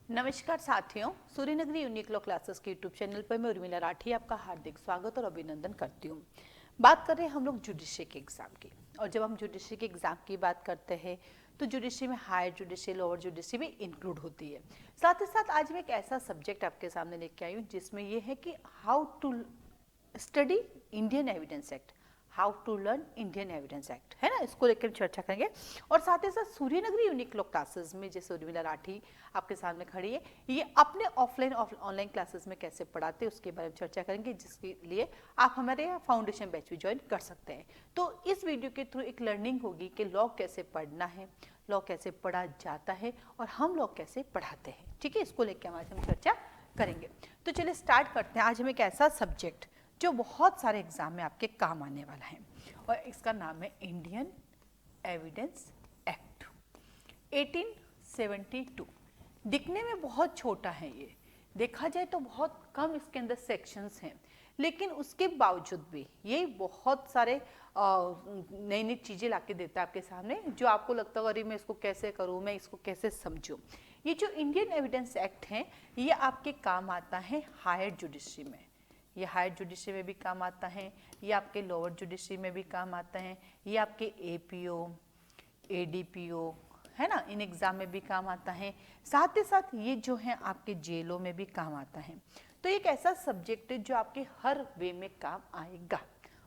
नमस्कार साथियों, Suryanagari unique law classes के यूट्यूब चैनल पर मैं उर्मिला राठी आपका हार्दिक स्वागत और अभिनंदन करती हूँ। बात कर रहे हैं हम लोग जुडिशरी के एग्जाम की, और जब हम जुडिशरी के एग्जाम की बात करते हैं तो जुडिशरी में हायर जुडिशरी, लोअर जुडिशरी भी इंक्लूड होती है। साथ ही साथ आज मैं एक ऐसा सब्जेक्ट आपके सामने लेके आई हूँ जिसमें यह है कि how to study Indian evidence Act, how to learn Indian evidence Act, है ना, इसको लेकर चर्चा करेंगे। और साथ ही साथ सूर्यनगरी यूनिक लॉ क्लासेस में जैसे उर्मिला राठी आपके सामने खड़ी है, ये अपने ऑफलाइन ऑनलाइन क्लासेस में कैसे पढ़ाते हैं उसके बारे में चर्चा करेंगे, जिसके लिए आप हमारे फाउंडेशन बैच भी ज्वाइन कर सकते हैं। तो इस वीडियो के थ्रू एक लर्निंग होगी कि लॉ कैसे पढ़ना है, लॉ कैसे पढ़ा जाता है और हम लॉ कैसे पढ़ाते हैं। ठीक है, इसको लेकर आज हम चर्चा करेंगे। तो चलिए स्टार्ट करते हैं। आज हम एक ऐसा सब्जेक्ट जो बहुत सारे एग्जाम में आपके काम आने वाला है, और इसका नाम है इंडियन एविडेंस एक्ट 1872। दिखने में बहुत छोटा है, ये देखा जाए तो बहुत कम इसके अंदर सेक्शंस हैं, लेकिन उसके बावजूद भी ये बहुत सारे नई नई चीज़ें लाके देता है आपके सामने, जो आपको लगता है अरे मैं इसको कैसे करूँ, मैं इसको कैसे समझूँ। ये जो इंडियन एविडेंस एक्ट है ये आपके काम आता है हायर जुडिशरी में, ये हायर जुडिशरी में भी काम आता है, ये आपके लोअर जुडिशरी में भी काम आता है, ये आपके एपीओ, एडीपीओ, है ना, इन एग्जाम में भी काम आता है। साथ ही साथ ये जो है आपके जेलों में भी काम आता है। तो एक ऐसा सब्जेक्ट है जो आपके हर वे में काम आएगा।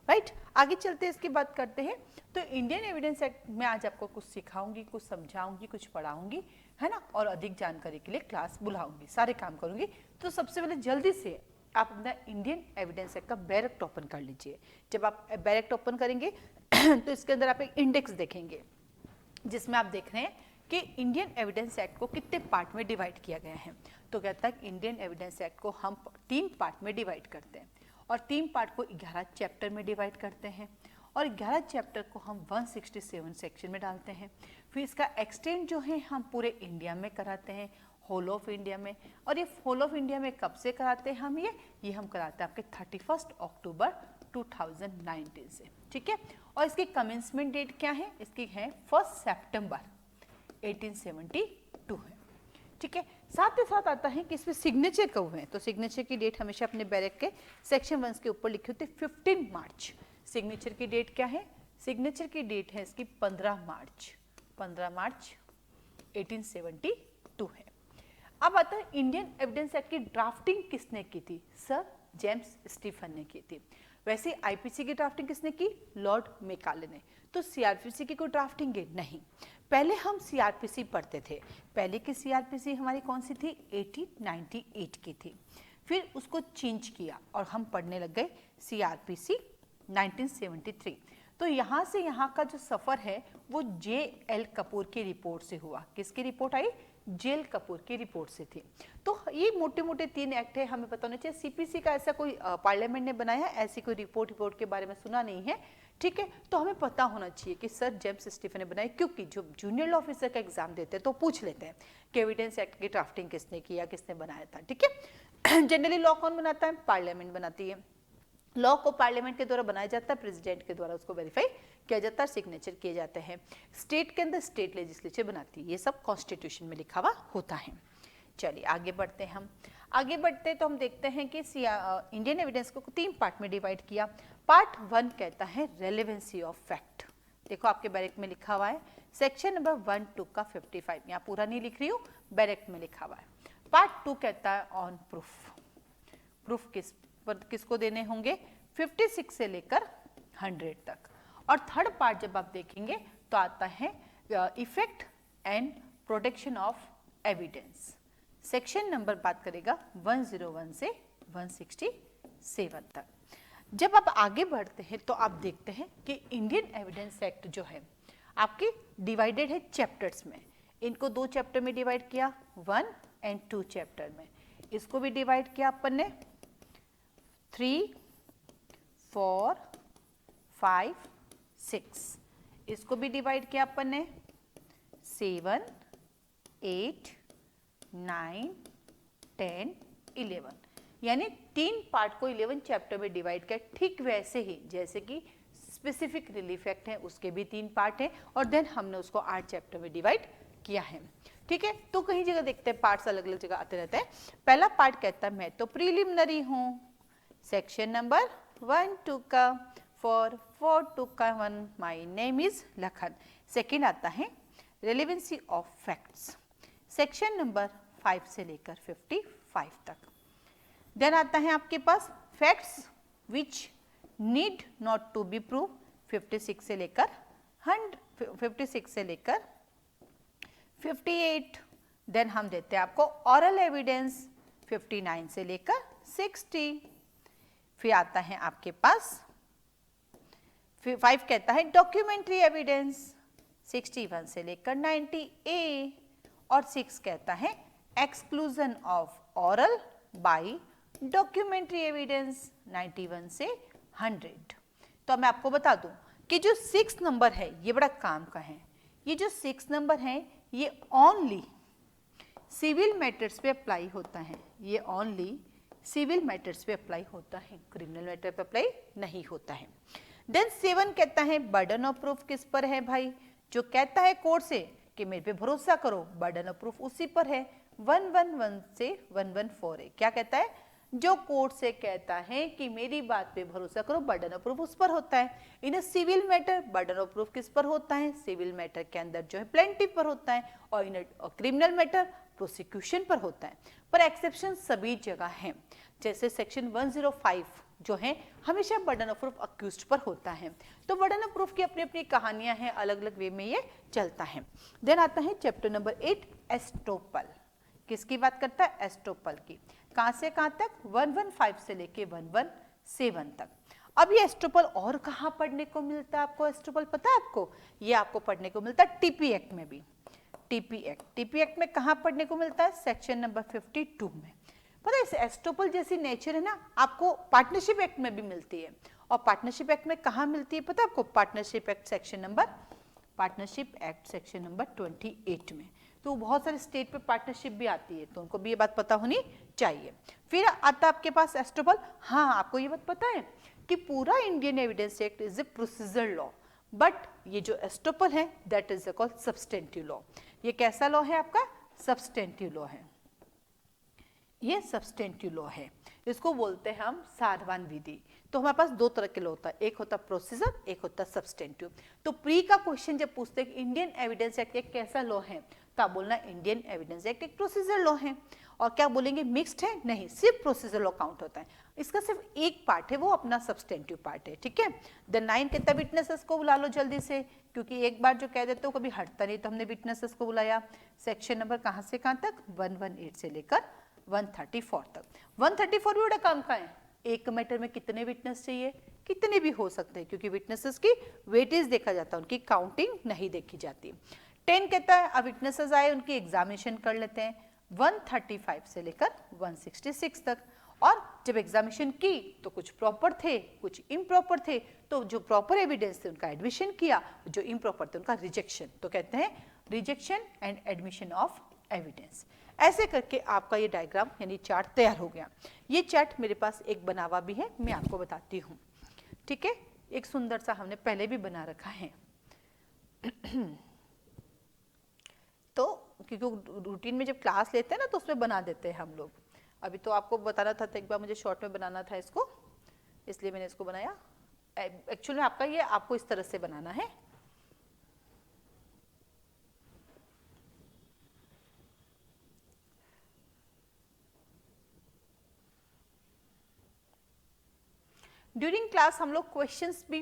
राइट, आगे चलते हैं, इसकी बात करते हैं। तो इंडियन एविडेंस एक्ट में आज आपको कुछ सिखाऊंगी, कुछ समझाऊंगी, कुछ पढ़ाऊंगी, है ना, और अधिक जानकारी के लिए क्लास बुलाऊंगी, सारे काम करूंगी। तो सबसे पहले जल्दी से आप अपना इंडियन एविडेंस एक्ट का बैरेक्ट ओपन कर लीजिए। जब आप बैरेक्ट ओपन करेंगे तो इसके अंदर आप एक इंडेक्स देखेंगे जिसमें आप देख रहे हैं कि इंडियन एविडेंस एक्ट को कितने पार्ट में डिवाइड किया गया है। तो कहता है इंडियन एविडेंस एक्ट को हम 3 पार्ट में डिवाइड करते हैं, और 3 पार्ट को 11 चैप्टर में डिवाइड करते हैं, और 11 चैप्टर को हम 167 सेक्शन में डालते हैं। फिर इसका एक्सटेंड जो है हम पूरे इंडिया में कराते हैं, होल ऑफ इंडिया में। और ये होल ऑफ इंडिया में कब से कराते हैं हम, ये हम कराते हैं आपके 31 अक्टूबर 2019 से। ठीक है, और इसकी कमेंसमेंट डेट क्या है, इसकी है 1 सितंबर 1872 है। ठीक है, साथ ही साथ आता है कि इसमें सिग्नेचर कब हुए, तो सिग्नेचर की डेट हमेशा अपने बैरक के सेक्शन 1 के ऊपर लिखी होती है 15 मार्च। सिग्नेचर की डेट क्या है, सिग्नेचर की डेट है इसकी 15 मार्च 1872 है। अब आता है इंडियन एविडेंस एक्ट की ड्राफ्टिंग किसने की थी, सर जेम्स स्टीफन ने की थी। वैसे आईपीसी की ड्राफ्टिंग किसने की, लॉर्ड मेकाले ने। तो सीआरपीसी की कोई ड्राफ्टिंग है नहीं। पहले हम सीआरपीसी पढ़ते थे, पहले की सीआरपीसी हमारी कौन सी थी, 1898 की थी। फिर उसको चेंज किया और हम पढ़ने लग गए सीआरपीसी 1973। तो यहाँ से यहाँ का जो सफ़र है वो जे.एल. कपूर की रिपोर्ट से हुआ। किसकी रिपोर्ट आई, जे.एल. कपूर की रिपोर्ट से थी। तो ये मोटे मोटे 3 एक्ट है, हमें पता होना चाहिए। सीपीसी का ऐसा कोई पार्लियामेंट ने बनाया, ऐसी कोई रिपोर्ट के बारे में सुना नहीं है। ठीक है, तो हमें पता होना चाहिए कि सर जेम्स स्टीफन ने बनाई, क्योंकि जो जूनियर लॉ ऑफिसर का एग्जाम देते हैं तो पूछ लेते हैं कि एविडेंस एक्ट की ड्राफ्टिंग किसने किया, किसने बनाया था। ठीक है, जनरली लॉ कौन बनाता है, पार्लियामेंट बनाती है। लॉ को पार्लियामेंट के द्वारा बनाया जाता है, प्रेसिडेंट के द्वारा उसको वेरीफाई किया जाता है, सिग्नेचर किए जाते हैं। स्टेट के अंदर स्टेट लेजिस्लेचर बनाती है, ये सब कॉन्स्टिट्यूशन में लिखा हुआ होता है। चलिए आगे बढ़ते हैं। हम आगे बढ़ते तो हम देखते हैं कि इंडियन एविडेंस को 3 पार्ट में डिवाइड किया। पार्ट 1 कहता है रेलेवेंसी ऑफ फैक्ट। देखो आपके बैरेक्ट में लिखा हुआ है सेक्शन नंबर 1, 2 का 55, यहाँ पूरा नहीं लिख रही हूँ, बैरेक्ट में लिखा हुआ है। पार्ट 2 कहता है ऑन प्रूफ। प्रूफ किसको देने होंगे, 56 से लेकर 100 तक। और थर्ड पार्ट जब आप देखेंगे तो आता है effect and protection of evidence. Section number बात करेगा 101 से 167 तक। जब आप आगे बढ़ते हैं तो आप देखते हैं कि इंडियन एविडेंस एक्ट जो है आपके डिवाइडेड है चैप्टर्स में। इनको 2 चैप्टर में डिवाइड किया, 1 एंड 2 चैप्टर में। इसको भी डिवाइड किया अपन ने 3, 4, 5, 6। इसको भी डिवाइड किया अपन ने 7, 8, 9, 10, 11। यानी 3 पार्ट को 11 चैप्टर में डिवाइड किया। ठीक वैसे ही जैसे कि स्पेसिफिक रिलीफ एक्ट है, उसके भी 3 पार्ट हैं, और देन हमने उसको 8 चैप्टर में डिवाइड किया है। ठीक है, तो कहीं जगह देखते हैं पार्ट्स अलग अलग जगह आते रहते हैं। पहला पार्ट कहता है मैं तो प्रीलिमिनरी हूँ, सेक्शन नंबर 1 2 का 4 4 2 का 1 my name is Lakhan. Second आता है relevancy of facts, section number 5 से लेकर 55 तक। देन आता है आपके पास facts which need not to be prove, 56 से लेकर 56 से लेकर 58। देन हम देते हैं आपको ऑरल एविडेंस 59 से लेकर 60। फिर आता है आपके पास 5 कहता है डॉक्यूमेंट्री एविडेंस 61 से लेकर 90A, और 6 कहता है exclusion of oral by documentary evidence 91 से 100। तो मैं आपको बता दूं कि जो 6 नंबर है ये बड़ा काम का है। ये जो 6 नंबर है ये ओनली सिविल मैटर्स पे अप्लाई होता है, ये ओनली सिविल मैटर्स पे अप्लाई होता है, क्रिमिनल मैटर पे अप्लाई नहीं होता है। देन 7 कहता है बर्डन ऑफ प्रूफ किस पर है भाई, जो कहता है कोर्ट से कि मेरे पे भरोसा करो, बर्डन ऑफ प्रूफ उसी पर है। 111 से 114 है, क्या कहता है, जो कोर्ट से कहता है कि मेरी बात पे भरोसा करो, बर्डन ऑफ प्रूफ उस पर होता है। In a civil matter burden of proof किस पर होता है, सिविल मैटर के अंदर जो है प्लेंटिफ पर होता है, और इन क्रिमिनल मैटर प्रोसिक्यूशन पर होता है। पर एक्सेप्शन सभी जगह है, जैसे सेक्शन 105 जो है हमेशा बर्डन ऑफ प्रूफ अक्यूज्ड पर होता है। तो बर्डन ऑफ प्रूफ की अपनी अपनी कहानियां हैं, अलग अलग वे में ये चलता है। देन आता है चैप्टर नंबर 8 एस्टोपल, किसकी बात करता है, एस्टोपल की। कहां से कहां तक, 115 से लेके 117 तक। अब ये एस्टोपल और कहां पढ़ने को मिलता है आपको, एस्टोपल पता है आपको, ये आपको पढ़ने को मिलता है टीपी एक्ट में भी। टीपी एक्ट में कहां पढ़ने को मिलता है, सेक्शन नंबर 52 में। पता है एस्टोपल जैसी नेचर है ना आपको पार्टनरशिप एक्ट में भी मिलती है, और पार्टनरशिप एक्ट में कहां मिलती है पता है आपको, पार्टनरशिप एक्ट सेक्शन नंबर 28 में। तो बहुत सारे स्टेट पे पार्टनरशिप भी आती है, तो उनको भी ये बात पता होनी चाहिए। फिर आता आपके पास एस्टोपल। हाँ, आपको ये बात पता है कि पूरा Indian evidence act is a procedure law, but ये जो एस्टोपल है that is called substantive law. ये कैसा लॉ है आपका, सब्सटेंटिव लॉ है, ये सब्सटेंटिव लॉ है, इसको बोलते हैं हम सारवान विधि। तो हमारे पास दो तरह के लॉ होता है, एक होता है प्रोसीजर, एक होता है सब्सटेंटिव। तो प्री का क्वेश्चन जब पूछते हैं इंडियन एविडेंस एक्ट एक कैसा लॉ है, तो आप बोलना इंडियन एविडेंस एक्ट एक प्रोसीजर लॉ है। और क्या बोलेंगे मिक्स्ड है, नहीं, सिर्फ प्रोसीजर लॉ काउंट होता है, इसका सिर्फ एक पार्ट है, वो अपना सब्सटेंटिव पार्ट है, ठीक है। द 9 कहता है विटनेसेस को बुला लो जल्दी से, क्योंकि एक बार जो कह देते हो कभी हटता नहीं, तो हमने विटनेसेस को बुलाया। सेक्शन नंबर कहां से कहां तक, 118 से लेकर 134 तक। 134 भी बड़ा काम का है, एक मैटर में कितने विटनेस चाहिए, कितने भी हो सकते हैं, क्योंकि विटनेसेस की वेटेज देखा जाता है, उनकी काउंटिंग नहीं देखी जाती। 10 कहता है अब विटनेसेस आए उनकी एग्जामिनेशन कर लेते हैं, 135 से लेकर 166 तक। और जब एग्जामिनेशन की तो कुछ प्रॉपर थे, कुछ इम्प्रॉपर थे, तो जो प्रॉपर एविडेंस थे उनका एडमिशन किया, जो इम्प्रॉपर थे उनका रिजेक्शन। तो कहते हैं rejection and admission of evidence. ऐसे करके आपका ये डायग्राम यानी चार्ट तैयार हो गया। ये चार्ट मेरे पास एक बना हुआ भी है, मैं आपको बताती हूँ, ठीक है। एक सुंदर सा हमने पहले भी बना रखा है तो क्योंकि रूटीन में जब क्लास लेते हैं ना तो उसमें बना देते हैं हम लोग। अभी तो आपको बताना था, तो एक बार मुझे शॉर्ट में बनाना था इसको, इसलिए मैंने इसको बनाया। एक्चुअली आपका ये आपको इस तरह से बनाना है। ड्यूरिंग क्लास हम लोग क्वेश्चंस भी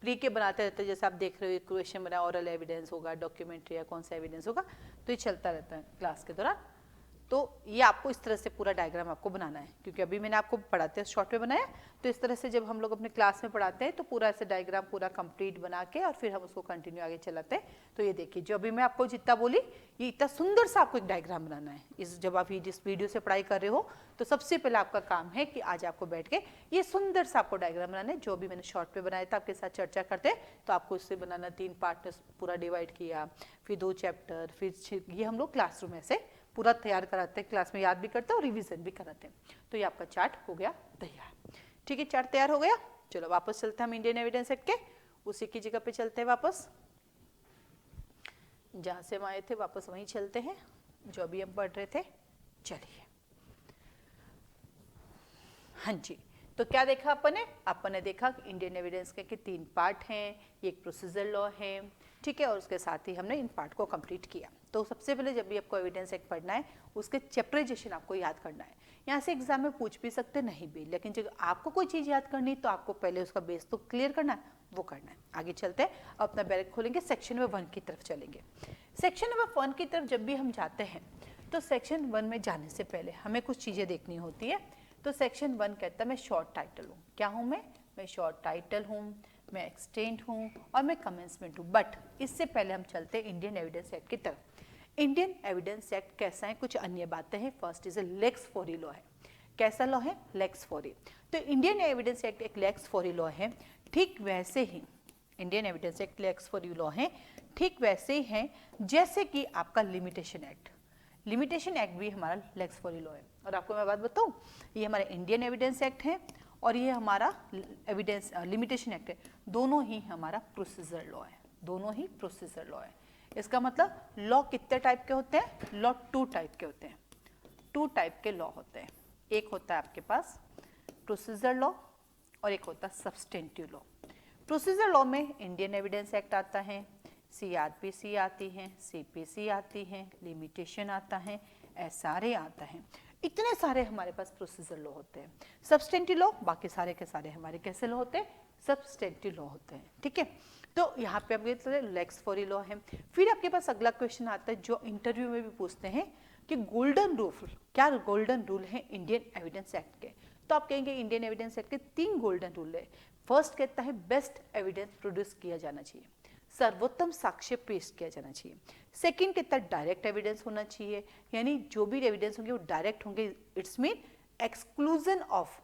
प्री के बनाते रहते हैं, जैसे आप देख रहे हो क्वेश्चन बना, ऑरल एविडेंस होगा, डॉक्यूमेंट्री या कौन सा एविडेंस होगा, तो ये चलता रहता है क्लास के दौरान। तो ये आपको इस तरह से पूरा डायग्राम आपको बनाना है, क्योंकि अभी मैंने आपको पढ़ाते हैं शॉर्ट में बनाया, तो इस तरह से जब हम लोग अपने क्लास में पढ़ाते हैं तो पूरा ऐसे डायग्राम पूरा कंप्लीट बना के और फिर हम उसको कंटिन्यू आगे चलाते हैं। तो ये देखिए, जो अभी मैं आपको जितना बोली, ये इतना सुंदर सा आपको एक डायग्राम बनाना है। इस जब आप ये जिस वीडियो से पढ़ाई कर रहे हो, तो सबसे पहले आपका काम है कि आज आपको बैठ के ये सुंदर सा आपको डायग्राम बनाना है, जो भी मैंने शॉर्ट में बनाया था आपके साथ चर्चा करते हैं। तो आपको इससे बनाना 3 पार्ट में पूरा डिवाइड किया, फिर 2 चैप्टर, फिर ये हम लोग क्लासरूम ऐसे पूरा तैयार कराते हैं, क्लास में याद भी करते हैं और रिवीजन भी कराते हैं। तो ये आपका चार्ट हो गया तैयार, ठीक है। चार्ट तैयार हो गया, चलो वापस चलते हैं हम इंडियन एविडेंस एक्ट के उसी की जगह पे चलते हैं वापस। जहाँ से हम आए थे वापस वहीं चलते हैं जो अभी हम पढ़ रहे थे। चलिए, हाँ जी, तो क्या देखा अपन ने देखा कि इंडियन एविडेंस के 3 पार्ट हैं, एक प्रोसीजर लॉ है, ठीक है, और उसके साथ ही हमने इन पार्ट को कंप्लीट किया। तो सबसे पहले जब भी आपको एविडेंस एक्ट पढ़ना है उसके चैप्टराइजेशन आपको याद करना है। यहाँ से एग्जाम में पूछ भी सकते नहीं भी, लेकिन जब आपको कोई चीज़ याद करनी तो आपको पहले उसका बेस तो क्लियर करना है, वो करना है। आगे चलते हैं, अपना बैरक खोलेंगे, सेक्शन नंबर 1 की तरफ चलेंगे। सेक्शन नंबर 1 की तरफ जब भी हम जाते हैं तो सेक्शन 1 में जाने से पहले हमें कुछ चीज़ें देखनी होती है। तो सेक्शन 1 कहता है मैं शॉर्ट टाइटल हूँ। क्या हूँ मैं शॉर्ट टाइटल हूँ, मैं एक्सटेंट हूँ और मैं कमेंसमेंट हूँ। बट इससे पहले हम चलते हैं इंडियन एविडेंस एक्ट की तरफ। इंडियन एविडेंस एक्ट कैसा है, कुछ अन्य बातें हैं। First is a lex fori law है। कैसा लॉ है? Lex fori. तो इंडियन एविडेंस एक्ट एक लेक्स फोरी लॉ है। ठीक वैसे ही Indian evidence act lex fori law है, ठीक वैसे ही है जैसे कि आपका लिमिटेशन एक्ट। लिमिटेशन एक्ट भी हमारा लेक्स फोरी लॉ है। और आपको मैं बात बताऊं, ये हमारा इंडियन एविडेंस एक्ट है और ये हमारा एविडेंस लिमिटेशन एक्ट है, दोनों ही हमारा प्रोसीजर लॉ है। दोनों ही प्रोसीजर लॉ है। इसका मतलब लॉ कितने टाइप के होते हैं? लॉ 2 टाइप के होते हैं। 2 टाइप के लॉ होते हैं। एक होता है आपके पास प्रोसीजर लॉ और एक होता है सब्सटेंटिव लॉ। प्रोसीजर लॉ में इंडियन एविडेंस एक्ट आता है, सीआरपीसी आती है, सीपीसी आती है, लिमिटेशन आता है, एसआरए आता है। इतने सारे हमारे पास प्रोसीजर लॉ होते हैं। सब्सटेंटिव लॉ बाकी सारे के सारे हमारे कैसे लॉ होते हैं? सब्सटेंटिव लॉ होते हैं। ठीक है, तो यहाँ पे आपके लेक्स फोरी लॉ है। फिर आपके पास अगला क्वेश्चन आता है जो इंटरव्यू में भी पूछते हैं कि गोल्डन रूल, क्या गोल्डन रूल है इंडियन एविडेंस एक्ट के? तो आप कहेंगे इंडियन एविडेंस एक्ट के 3 गोल्डन रूल है। फर्स्ट कहता है बेस्ट एविडेंस प्रोड्यूस किया जाना चाहिए, सर्वोत्तम साक्ष्य पेश किया जाना चाहिए। सेकंड कहता है डायरेक्ट एविडेंस होना चाहिए, यानी जो भी एविडेंस होंगे वो डायरेक्ट होंगे। It's mean exclusion of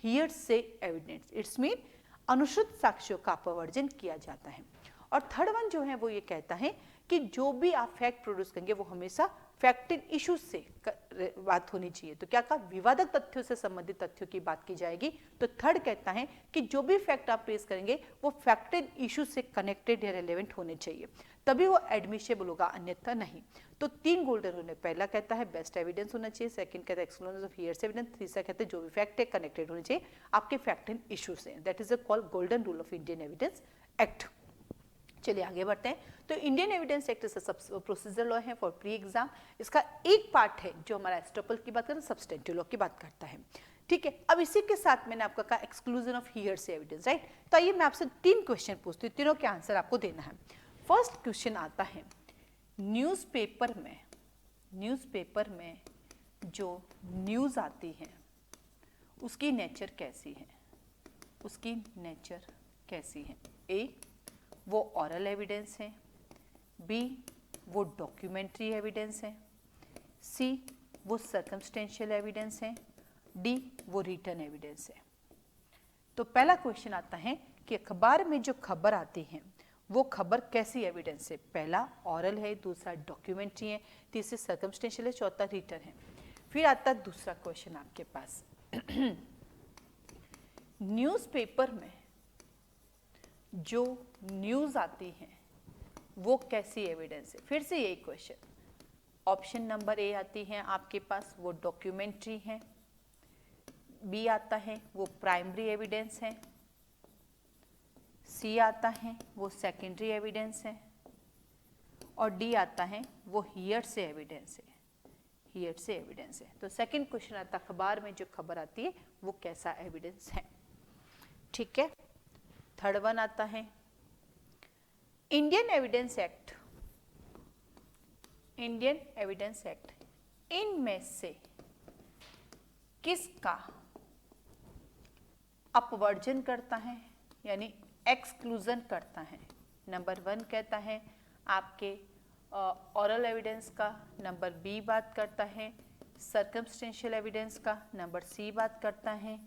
hearsay evidence, it's mean अनुश्रुत साक्ष्यों का अपवर्जन किया जाता है। और थर्ड वन जो है वो ये कहता है कि जो भी आप फैक्ट प्रोड्यूस करेंगे वो हमेशा फैक्ट इन इश्यूज से बात होनी चाहिए। तो क्या कहा? विवादक तथ्यों से संबंधित तथ्यों की बात की जाएगी। तो थर्ड कहता है कि जो भी फैक्ट आप पेश करेंगे वो फैक्ट इन इश्यूज से कनेक्टेड या रेलेवेंट होने चाहिए, तभी वो एडमिशेबल होगा, अन्यथा नहीं। तो 3 गोल्डन रूल है। पहला कहता है बेस्ट एविडेंस होना चाहिए, सेकंड कहता है एक्सक्लूजन ऑफ हियरसे एविडेंस, तीसरा कहता है जो भी फैक्ट है कनेक्टेड होने चाहिए आपके फैक्ट इन इश्यूज से। That is called golden rule of Indian evidence act. चलिए आगे बढ़ते हैं। तो इंडियन एविडेंस एक्ट सब प्रोसीजर लॉ है फॉर प्री एग्जाम। इसका एक पार्ट है जो हमारा एस्टोपल की बात करता है, सब्सटेंटिव लॉ की बात करता है। ठीक है, अब इसी के साथ मैंने आपका कहा exclusion of hearsay evidence, right. तो आइए मैं आपसे 3 क्वेश्चन पूछती हूँ, तीनों के आंसर आपको देना है। फर्स्ट क्वेश्चन आता है, न्यूज़पेपर में जो न्यूज़ आती है उसकी नेचर कैसी है? उसकी नेचर कैसी है? ए, वो ऑरल एविडेंस है, बी, वो डॉक्यूमेंट्री एविडेंस है, सी, वो सर्कमस्टेंशियल एविडेंस है, डी, वो रिटन एविडेंस है। तो पहला क्वेश्चन आता है कि अखबार में जो खबर आती है वो खबर कैसी एविडेंस है? पहला ऑरल है, दूसरा डॉक्यूमेंट्री है, तीसरा सर्कमस्टेंशियल है, चौथा रिटन है। फिर आता है दूसरा क्वेश्चन आपके पास न्यूज़पेपर में जो न्यूज़ आती है वो कैसी एविडेंस है? फिर से यही क्वेश्चन। ऑप्शन नंबर ए आती है आपके पास वो डॉक्यूमेंट्री है, बी आता है वो प्राइमरी एविडेंस है, सी आता है वो सेकेंडरी एविडेंस है और डी आता है वो हियरसे एविडेंस है। हियरसे एविडेंस है। तो सेकंड क्वेश्चन आता है अखबार में जो खबर आती है वो कैसा एविडेंस है? ठीक है। थर्ड वन आता है Indian evidence act. Indian evidence act इनमें से किसका अपवर्जन करता है, यानी एक्सक्लूजन करता है? नंबर 1 कहता है आपके ऑरल एविडेंस का, नंबर बी बात करता है सर्कमस्टेंशियल एविडेंस का, नंबर सी बात करता है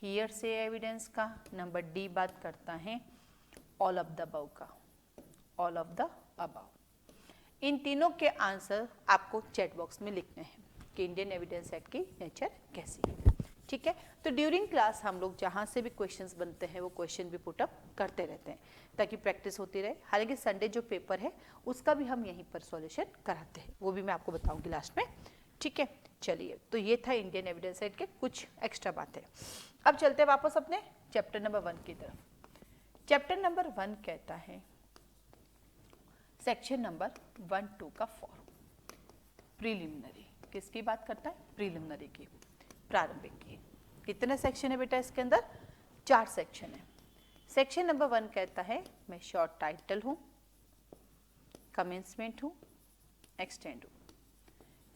हियरसे एविडेंस का, नंबर डी बात करता है ऑल ऑफ द अबव का। All of the above. इन तीनों के आंसर आपको चैट बॉक्स में लिखने हैं कि इंडियन एविडेंस एक्ट की नेचर कैसी है। ठीक है। तो ड्यूरिंग क्लास हम लोग जहाँ से भी क्वेश्चंस बनते हैं वो क्वेश्चन भी पुटअप करते रहते हैं ताकि प्रैक्टिस होती रहे। हालांकि संडे जो पेपर है उसका भी हम यहीं पर सॉल्यूशन कराते हैं, वो भी मैं आपको बताऊंगी लास्ट में, ठीक है। चलिए, तो ये था इंडियन एविडेंस एक्ट के कुछ एक्स्ट्रा बातें। अब चलते हैं वापस अपने चैप्टर नंबर 1 की तरफ। चैप्टर नंबर 1 कहता है सेक्शन नंबर 1-2 का फॉर्म, प्रीलिमिनरी। किसकी बात करता है? प्रीलिमिनरी की, प्रारंभिक की। कितने सेक्शन है बेटा इसके अंदर? 4 सेक्शन है। सेक्शन नंबर 1 कहता है मैं शॉर्ट टाइटल हूं, कमेंसमेंट हूं, एक्सटेंड हूं।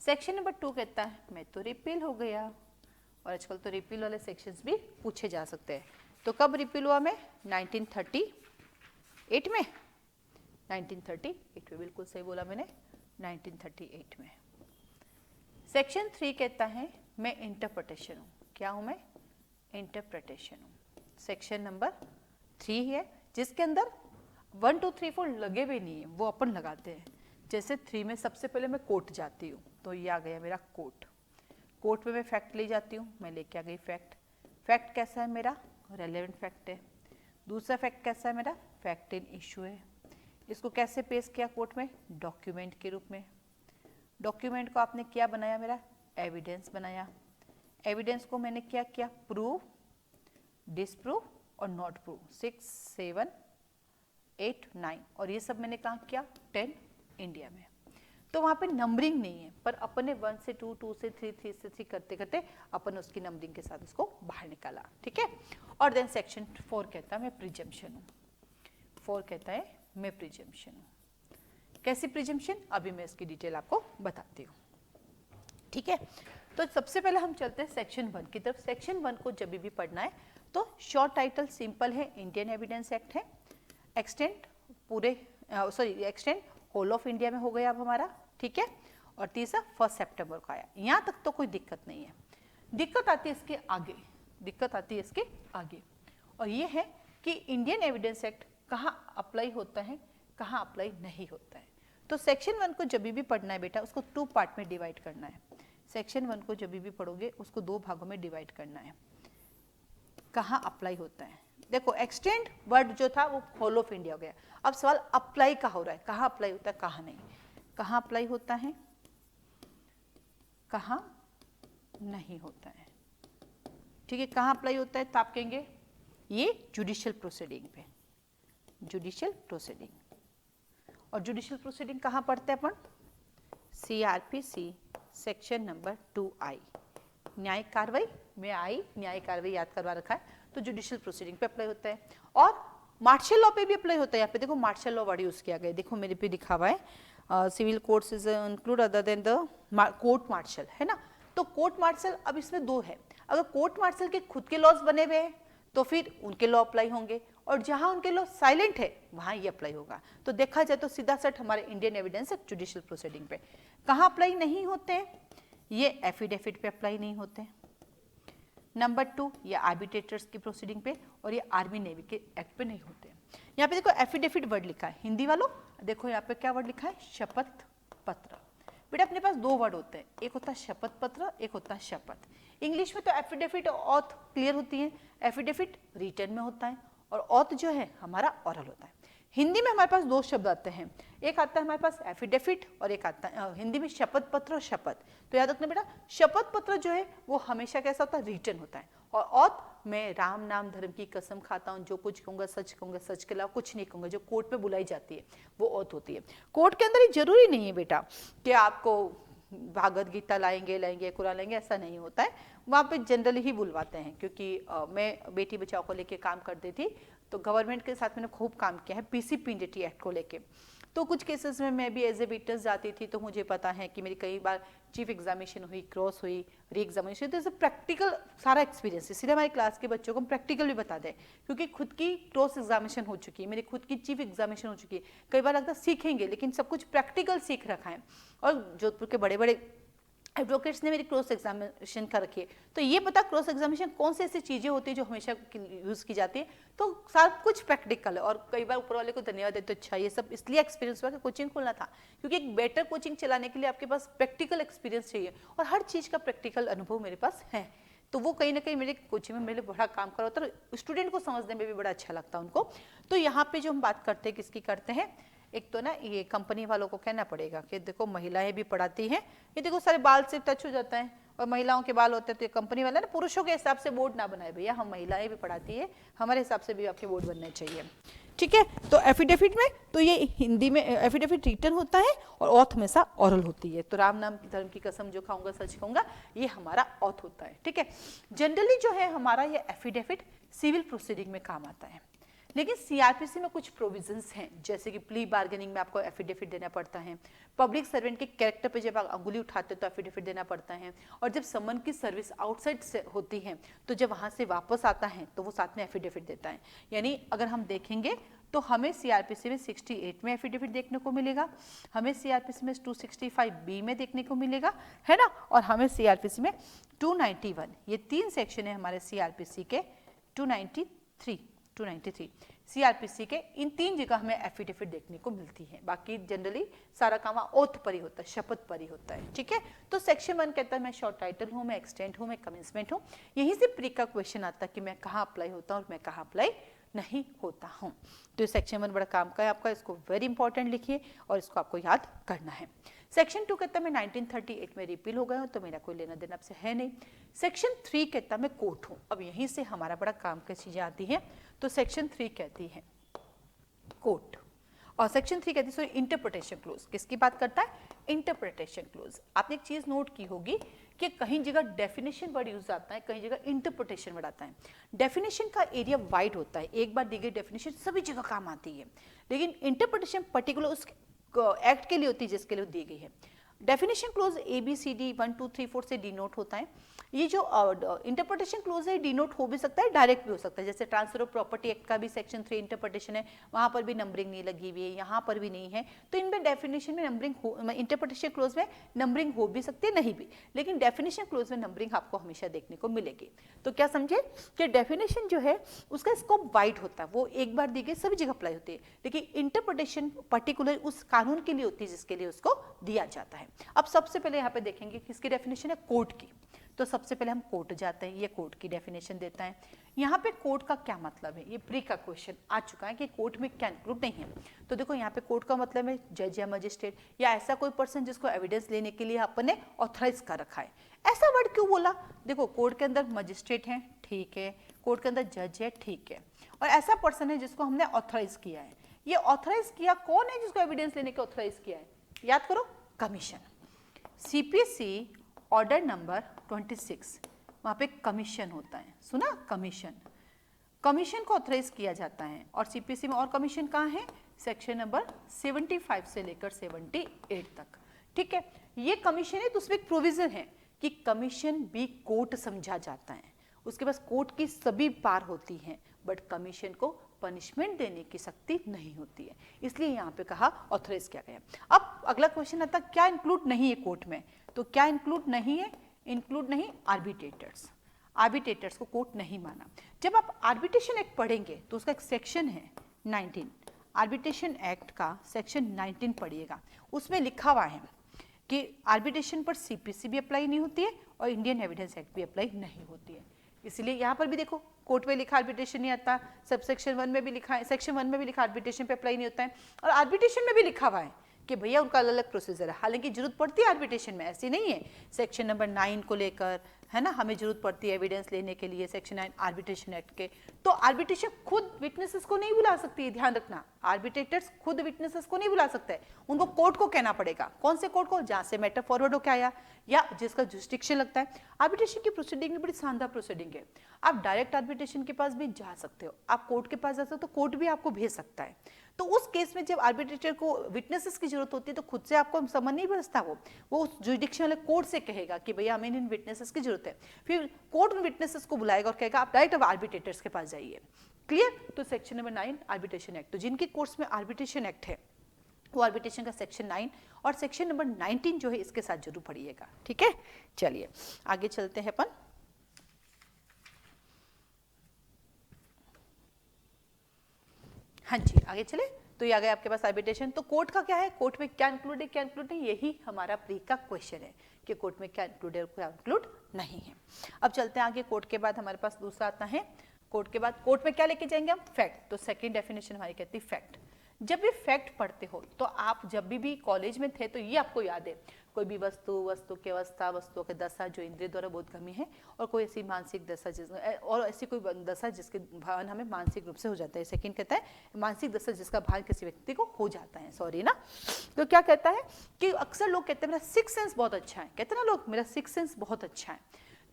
सेक्शन नंबर 2 कहता है मैं तो रिपील हो गया, और आजकल तो रिपील वाले सेक्शंस भी पूछे जा सकते हैं। तो कब रिपील हुआ? मैं 1938 में, 1938 में, बिल्कुल सही बोला मैंने, 1938 में। सेक्शन 3 कहता है मैं इंटरप्रिटेशन हूँ। क्या हूँ मैं? इंटरप्रिटेशन हूँ। सेक्शन नंबर 3 है जिसके अंदर 1 2 3 4 लगे भी नहीं है, वो अपन लगाते हैं। जैसे 3 में सबसे पहले मैं कोर्ट जाती हूँ, तो ये आ गया मेरा कोर्ट। कोर्ट में मैं फैक्ट ले जाती हूँ, मैं लेके आ गई फैक्ट। फैक्ट कैसा है मेरा? रेलेवेंट फैक्ट है। दूसरा फैक्ट कैसा है मेरा? फैक्ट इन इशू है। इसको कैसे पेश किया कोर्ट में? डॉक्यूमेंट के रूप में। डॉक्यूमेंट को आपने क्या बनाया? मेरा एविडेंस बनाया। एविडेंस को मैंने क्या किया? प्रूव, डिसप्रूव और नॉट प्रूव। 6 7 8 9 और ये सब मैंने कहाँ किया? 10 इंडिया में। तो वहाँ पे नंबरिंग नहीं है, पर अपन ने 1 से 2, 2 से 3, 3 से 3 करते करते अपन उसकी नंबरिंग के साथ उसको बाहर निकाला, ठीक है। और देन सेक्शन 4 कहता है मैं प्रिजम्पशन हूँ। 4 कहता है मैं प्रिजम्पशन हूँ। कैसी प्रिजम्पशन? अभी मैं इसकी डिटेल आपको बताती हूँ, ठीक है। तो सबसे पहले हम चलते हैं सेक्शन 1 की तरफ। सेक्शन 1 को जब भी पढ़ना है तो शॉर्ट टाइटल सिंपल है, इंडियन एविडेंस एक्ट है। एक्सटेंड पूरे एक्सटेंड होल ऑफ इंडिया में हो गया अब हमारा, ठीक है। और तीसरा 1 सितंबर को आया। यहाँ तक तो कोई दिक्कत नहीं है। दिक्कत आती है इसके आगे, दिक्कत आती है इसके आगे, और ये है कि इंडियन एविडेंस एक्ट कहाँ अप्लाई होता है, कहाँ अप्लाई नहीं होता है। तो सेक्शन 1 को जब भी पढ़ना है बेटा उसको 2 पार्ट में डिवाइड करना है। सेक्शन 1 को जब भी पढ़ोगे उसको 2 भागों में डिवाइड करना है। कहाँ अप्लाई होता है? देखो एक्सटेंड वर्ड जो था वो होल ऑफ इंडिया हो गया। अब सवाल अप्लाई का हो रहा है, कहाँ अप्लाई होता है, कहाँ नहीं। कहाँ अप्लाई होता है, कहाँ नहीं होता है, ठीक है। कहाँ अप्लाई होता है? तो आप कहेंगे ये जुडिशियल प्रोसीडिंग पे, जुडिशियल प्रोसीडिंग। और जुडिशियल प्रोसीडिंग कहाँ पढ़ते हैं अपन? CRPC सेक्शन नंबर 2I, न्यायिक कार्रवाई में आई, न्यायिक कार्रवाई याद करवा रखा है, तो जुडिशियल प्रोसीडिंग पे अप्लाई होता है। और मार्शल लॉ पे भी अप्लाई होता है। यहाँ पे देखो मार्शल लॉ वर्ड यूज किया गया है, देखो मेरे पे लिखा हुआ है civil courts is include other than the court martial, है ना। तो कोर्ट मार्शल अब इसमें 2 है। अगर कोर्ट मार्शल के खुद के लॉज बने हुए हैं तो फिर उनके लॉ अप्लाई होंगे, और जहां उनके लॉ साइलेंट है वहां ये अप्लाई होगा। तो देखा जाए तो सीधा सट हमारे इंडियन एविडेंस जुडिशियल प्रोसीडिंग पे। कहाँ अप्लाई नहीं होते हैं? ये एफिडेविट पे अप्लाई नहीं होते हैं। नंबर 2 ये आर्बिट्रेटर्स की प्रोसीडिंग पे, और ये आर्मी नेवी के एक्ट पे नहीं होते हैं। यहाँ पे देखो एफिडेविट वर्ड लिखा है, हिंदी वालों देखो यहाँ पे क्या वर्ड लिखा है? शपथ पत्र। बेटा अपने पास 2 वर्ड होते हैं, एक होता है शपथ पत्र, एक होता है शपथ। इंग्लिश में तो एफिडेविट और ऑथ क्लियर होती है। एफिडेविट रिटन में होता है और ऑथ जो है हमारा ऑरल होता है। हिंदी में हमारे पास 2 शब्द आते हैं, एक आता है हमारे पास एफिडेविट और एक आता है हिंदी में शपथ पत्र और शपथ। तो याद रखना बेटा शपथ पत्र जो है वो हमेशा कैसा होता है? रिटन होता है। और ऑथ मैं राम नाम धर्म की कसम खाता हूँ, जो कुछ कहूँगा सच के अलावा कुछ नहीं कहूँगा, जो कोर्ट में बुलाई जाती है वो ऑथ होती है। कोर्ट के अंदर ये जरूरी नहीं है बेटा कि आपको भागवत गीता लाएंगे कुरान लाएंगे, ऐसा नहीं होता है। वहाँ पे जनरली ही बुलवाते हैं, क्योंकि मैं बेटी बचाओ को लेके काम करती थी, तो गवर्नमेंट के साथ मैंने खूब काम किया है PCPNDT एक्ट को लेके। तो कुछ केसेस में मैं भी एज ए विटनेस जाती थी, तो मुझे पता है कि मेरी कई बार चीफ एग्जामिनेशन हुई, क्रॉस हुई, री एग्जामिनेशन। तो प्रैक्टिकल सारा एक्सपीरियंस, इसलिए हमारी क्लास के बच्चों को हम प्रैक्टिकल भी बता दें, क्योंकि खुद की क्रॉस एग्जामिनेशन हो चुकी है, मेरी खुद की चीफ एग्जामिनेशन हो चुकी है। कई बार लगता है सीखेंगे, लेकिन सब कुछ प्रैक्टिकल सीख रखा है। और जोधपुर के बड़े बड़े एडवोकेट्स ने मेरी क्रॉस एग्जामिनेशन कर रखी है, तो ये पता क्रॉस एग्जामिनेशन कौन सी ऐसी चीज़ें होती है जो हमेशा यूज़ की जाती है। तो सब कुछ प्रैक्टिकल है, और कई बार ऊपर वाले को धन्यवाद देते तो अच्छा ये सब इसलिए एक्सपीरियंस हुआ कि कोचिंग खोलना था, क्योंकि एक बेटर कोचिंग चलाने के लिए आपके पास प्रैक्टिकल एक्सपीरियंस चाहिए, और हर चीज़ का प्रैक्टिकल अनुभव मेरे पास है। तो वो कहीं ना कहीं मेरे कोचिंग में मेरे लिए बड़ा काम कर होता है, स्टूडेंट को समझने में भी बड़ा अच्छा लगता है उनको। तो यहाँ पे जो हम बात करते हैं किसकी करते हैं, एक तो ना ये कंपनी वालों को कहना पड़ेगा कि देखो महिलाएं भी पढ़ाती हैं, ये देखो सारे बाल से टच हो जाता है और महिलाओं के बाल होते हैं, तो ये कंपनी वाला ना पुरुषों के हिसाब से बोर्ड ना बनाए भैया, हम महिलाएं भी पढ़ाती है, हमारे हिसाब से भी आपके बोर्ड बनने चाहिए, ठीक है। तो एफिडेविट में तो ये हिंदी में एफिडेविट रिटन होता है और ऑथ हमेशा ऑरल होती है। तो राम नाम की धर्म की कसम जो खाऊंगा सच कहूंगा, ये हमारा ऑथ होता है, ठीक है। जनरली जो है हमारा ये एफिडेविट सिविल प्रोसीडिंग में काम आता है, लेकिन सीआरपीसी में कुछ प्रोविजंस हैं, जैसे कि प्ली बार्गेनिंग में आपको एफिडेविट देना पड़ता है, पब्लिक सर्वेंट के कैरेक्टर पे जब आप अंगुली उठाते हो तो एफिडेविट देना पड़ता है, और जब समन की सर्विस आउटसाइड से होती है तो जब वहाँ से वापस आता है तो वो साथ में एफिडेविट देता है। यानी अगर हम देखेंगे तो हमें सीआरपीसी में 68 में एफिडेविट देखने को मिलेगा, हमें सीआरपीसी में 265B में देखने को मिलेगा, है ना, और हमें सीआरपीसी में 291, ये 3 सेक्शन है हमारे सीआरपीसी के, 293 सीआरपीसी के, इन 3 जगह हमें एफिडेविट देखने को मिलती है। बाकी जनरली सारा काम ओथ पर ही होता है, शपथ पर ही होता है, ठीक है। तो सेक्शन 1 कहता है मैं शॉर्ट टाइटल हूँ, मैं एक्सटेंट हूँ, मैं कमेंसमेंट हूँ। यहीं से प्री का क्वेश्चन आता है कि मैं कहाँ अप्लाई होता हूँ और मैं कहाँ अप्लाई नहीं होता हूँ। तो सेक्शन 1 बड़ा काम का है आपका, इसको वेरी इंपॉर्टेंट लिखिए और इसको आपको याद करना है। सेक्शन 2 कहता है मैं 1938 में रिपील हो गया हूँ, तो मेरा कोई लेना देना आपसे है नहीं। सेक्शन 3 कहता है मैं कोर्ट हूँ, अब यहीं से हमारा बड़ा काम की चीजें आती हैं। तो सेक्शन 3 कहती है कोर्ट, और सेक्शन 3 कहती है इंटरप्रिटेशन क्लोज, किसकी बात करता है, इंटरप्रिटेशन क्लोज। आपने एक चीज नोट की होगी कि कहीं जगह डेफिनेशन वर्ड यूज आता है, कहीं जगह इंटरप्रिटेशन वर्ड आता है। डेफिनेशन का एरिया वाइड होता है, एक बार दी गई डेफिनेशन सभी जगह काम आती है, लेकिन इंटरप्रिटेशन पर्टिकुलर उस एक्ट के लिए होती है जिसके लिए दी गई है। डेफिनेशन क्लोज ABCD 1 2 3 4 से डिनोट होता है। ये जो इंटरप्रिटेशन क्लोज है डिनोट हो भी सकता है, डायरेक्ट भी हो सकता है, जैसे ट्रांसफर ऑफ प्रॉपर्टी एक्ट का भी सेक्शन 3 इंटरप्रिटेशन है, वहां पर भी नंबरिंग नहीं लगी हुई है, यहाँ पर भी नहीं है, तो इनमें डेफिनेशन में नंबरिंग, इंटरप्रिटेशन क्लोज में नंबरिंग हो भी सकती है, नहीं भी, लेकिन डेफिनेशन क्लोज में नंबरिंग आपको हमेशा देखने को मिलेगी। तो क्या समझे कि डेफिनेशन जो है उसका स्कोप वाइड होता है, वो एक बार दी गई सभी जगह अप्लाई होती है, लेकिन इंटरप्रिटेशन पर्टिकुलर उस कानून के लिए होती है जिसके लिए उसको दिया जाता है। अब सबसे पहले यहाँ पे देखेंगे किसकी डेफिनेशन है, कोर्ट की। तो सबसे पहले हम कोर्ट जाते हैं, ये कोर्ट की डेफिनेशन देता है। यहाँ पे कोर्ट का क्या मतलब है, ये प्री का क्वेश्चन आ चुका है कि कोर्ट में क्या इंक्लूड नहीं है। तो देखो यहाँ पे कोर्ट का मतलब है जज या मजिस्ट्रेट या ऐसा कोई पर्सन जिसको एविडेंस लेने के लिए अपन ने ऑथराइज कर रखा है। ऐसा वर्ड क्यों बोला, देखो कोर्ट के अंदर मजिस्ट्रेट है, ठीक है, कोर्ट के अंदर जज है, ठीक है, और ऐसा पर्सन है जिसको हमने ऑथराइज किया है। ये ऑथराइज किया कौन है, जिसको एविडेंस लेने के ऑथराइज किया है, याद करो, कमीशन। सीपीसी ऑर्डर नंबर 26, वहाँ पे कमीशन होता है, सुना, कमीशन, कमीशन को ऑथराइज किया जाता है। और सीपीसी में और कमीशन कहाँ है, सेक्शन नंबर 75 से लेकर 78 तक, ठीक है। ये कमीशन है तो उसमें एक प्रोविजन है कि कमीशन भी कोर्ट समझा जाता है, उसके पास कोर्ट की सभी पार होती हैं, बट कमीशन को पनिशमेंट देने की शक्ति नहीं होती है, इसलिए यहाँ पे कहा ऑथराइज किया गया। अब अगला क्वेश्चन आता क्या इंक्लूड नहीं है कोर्ट में, तो क्या इंक्लूड नहीं है, इंक्लूड नहीं आर्बिट्रेटर्स, आर्बिट्रेटर्स को कोर्ट नहीं माना। जब आप आर्बिट्रेशन एक्ट पढ़ेंगे तो उसका एक सेक्शन है 19, आर्बिट्रेशन एक्ट का सेक्शन 19 पढ़िएगा, उसमें लिखा हुआ है कि आर्बिट्रेशन पर सीपीसी भी अप्लाई नहीं होती है और इंडियन एविडेंस एक्ट भी अप्लाई नहीं होती है। इसलिए यहाँ पर भी देखो कोर्ट में लिखा आर्बिट्रेशन नहीं आता, सब सेक्शन 1 में भी लिखा है, सेक्शन 1 में भी लिखा आर्बिट्रेशन पे अप्लाई नहीं होता है, और आर्बिट्रेशन में भी लिखा हुआ है कि भैया उनका अलग अलग प्रोसीजर है। हालांकि जरूरत पड़ती है आर्बिट्रेशन में, ऐसी नहीं है, सेक्शन नंबर 9 को लेकर, है ना, हमें जरूरत पड़ती है एविडेंस लेने के लिए सेक्शन 9 आर्बिट्रेशन एक्ट के। तो आर्बिट्रेशन खुद विटनेसेस को नहीं बुला सकती है, ध्यान रखना, आर्बिट्रेटर्स खुद विटनेसेस को नहीं बुला सकते हैं, उनको कोर्ट को कहना पड़ेगा। कौन से कोर्ट को, जहां से मैटर फॉरवर्ड होकर आया या जिसका जुरिस्डिक्शन लगता है। आर्बिट्रेशन की प्रोसीडिंग बड़ी शानदार प्रोसीडिंग है, आप डायरेक्ट आर्बिट्रेशन के पास भी जा सकते हो, आप कोर्ट के पास जा सकते हो, तो कोर्ट भी आपको भेज सकता है। तो उस केस में जब आर्बिट्रेटर को विटनेसेस की जरूरत होती है तो खुद से आपको समन नहीं बरसता, वो उस जुरिडिक्शन वाले कोर्ट से कहेगा कि भैया हमें इन विटनेसेस की जरूरत है, फिर कोर्ट उन विटनेसेस को बुलाएगा और कहेगा आप डायरेक्ट अब आर्बिट्रेटर्स के पास जाइए। क्लियर। तो सेक्शन नंबर 9 आर्बिट्रेशन एक्ट, तो जिनके कोर्स में आर्बिट्रेशन एक्ट है वो आर्बिट्रेशन का सेक्शन 9 और सेक्शन नंबर 19 जो है इसके साथ जरूर पढ़िएगा, ठीक है। चलिए आगे चलते हैं अपन। हाँ जी आगे चले। तो ये आ गया आपके पास आर्बिट्रेशन। तो कोर्ट का क्या है, कोर्ट में क्या इंक्लूड है, क्या इंक्लूड है, यही हमारा प्री का क्वेश्चन है कि कोर्ट में क्या इंक्लूड है और क्या इंक्लूड नहीं है। अब चलते हैं आगे, कोर्ट के बाद हमारे पास दूसरा आता है, कोर्ट के बाद कोर्ट में क्या लेके जाएंगे हम, फैक्ट। तो सेकंड डेफिनेशन हमारी कहती है फैक्ट। जब भी फैक्ट पढ़ते हो तो आप जब भी कॉलेज में थे तो ये आपको याद है, कोई भी वस्तु, वस्तु की अवस्था, वस्तुओं के दशा जो इंद्रिय द्वारा बोधगम्य है, और कोई ऐसी मानसिक दशा और ऐसी कोई दशा जिसके भान हमें मानसिक रूप से हो जाता है। सेकंड कहता है मानसिक दशा जिसका भान किसी व्यक्ति को हो जाता है, सॉरी ना। तो क्या कहता है कि अक्सर लोग कहते हैं मेरा सिक्स सेंस बहुत अच्छा है, कहते हैं ना लोग मेरा सिक्स सेंस बहुत अच्छा है।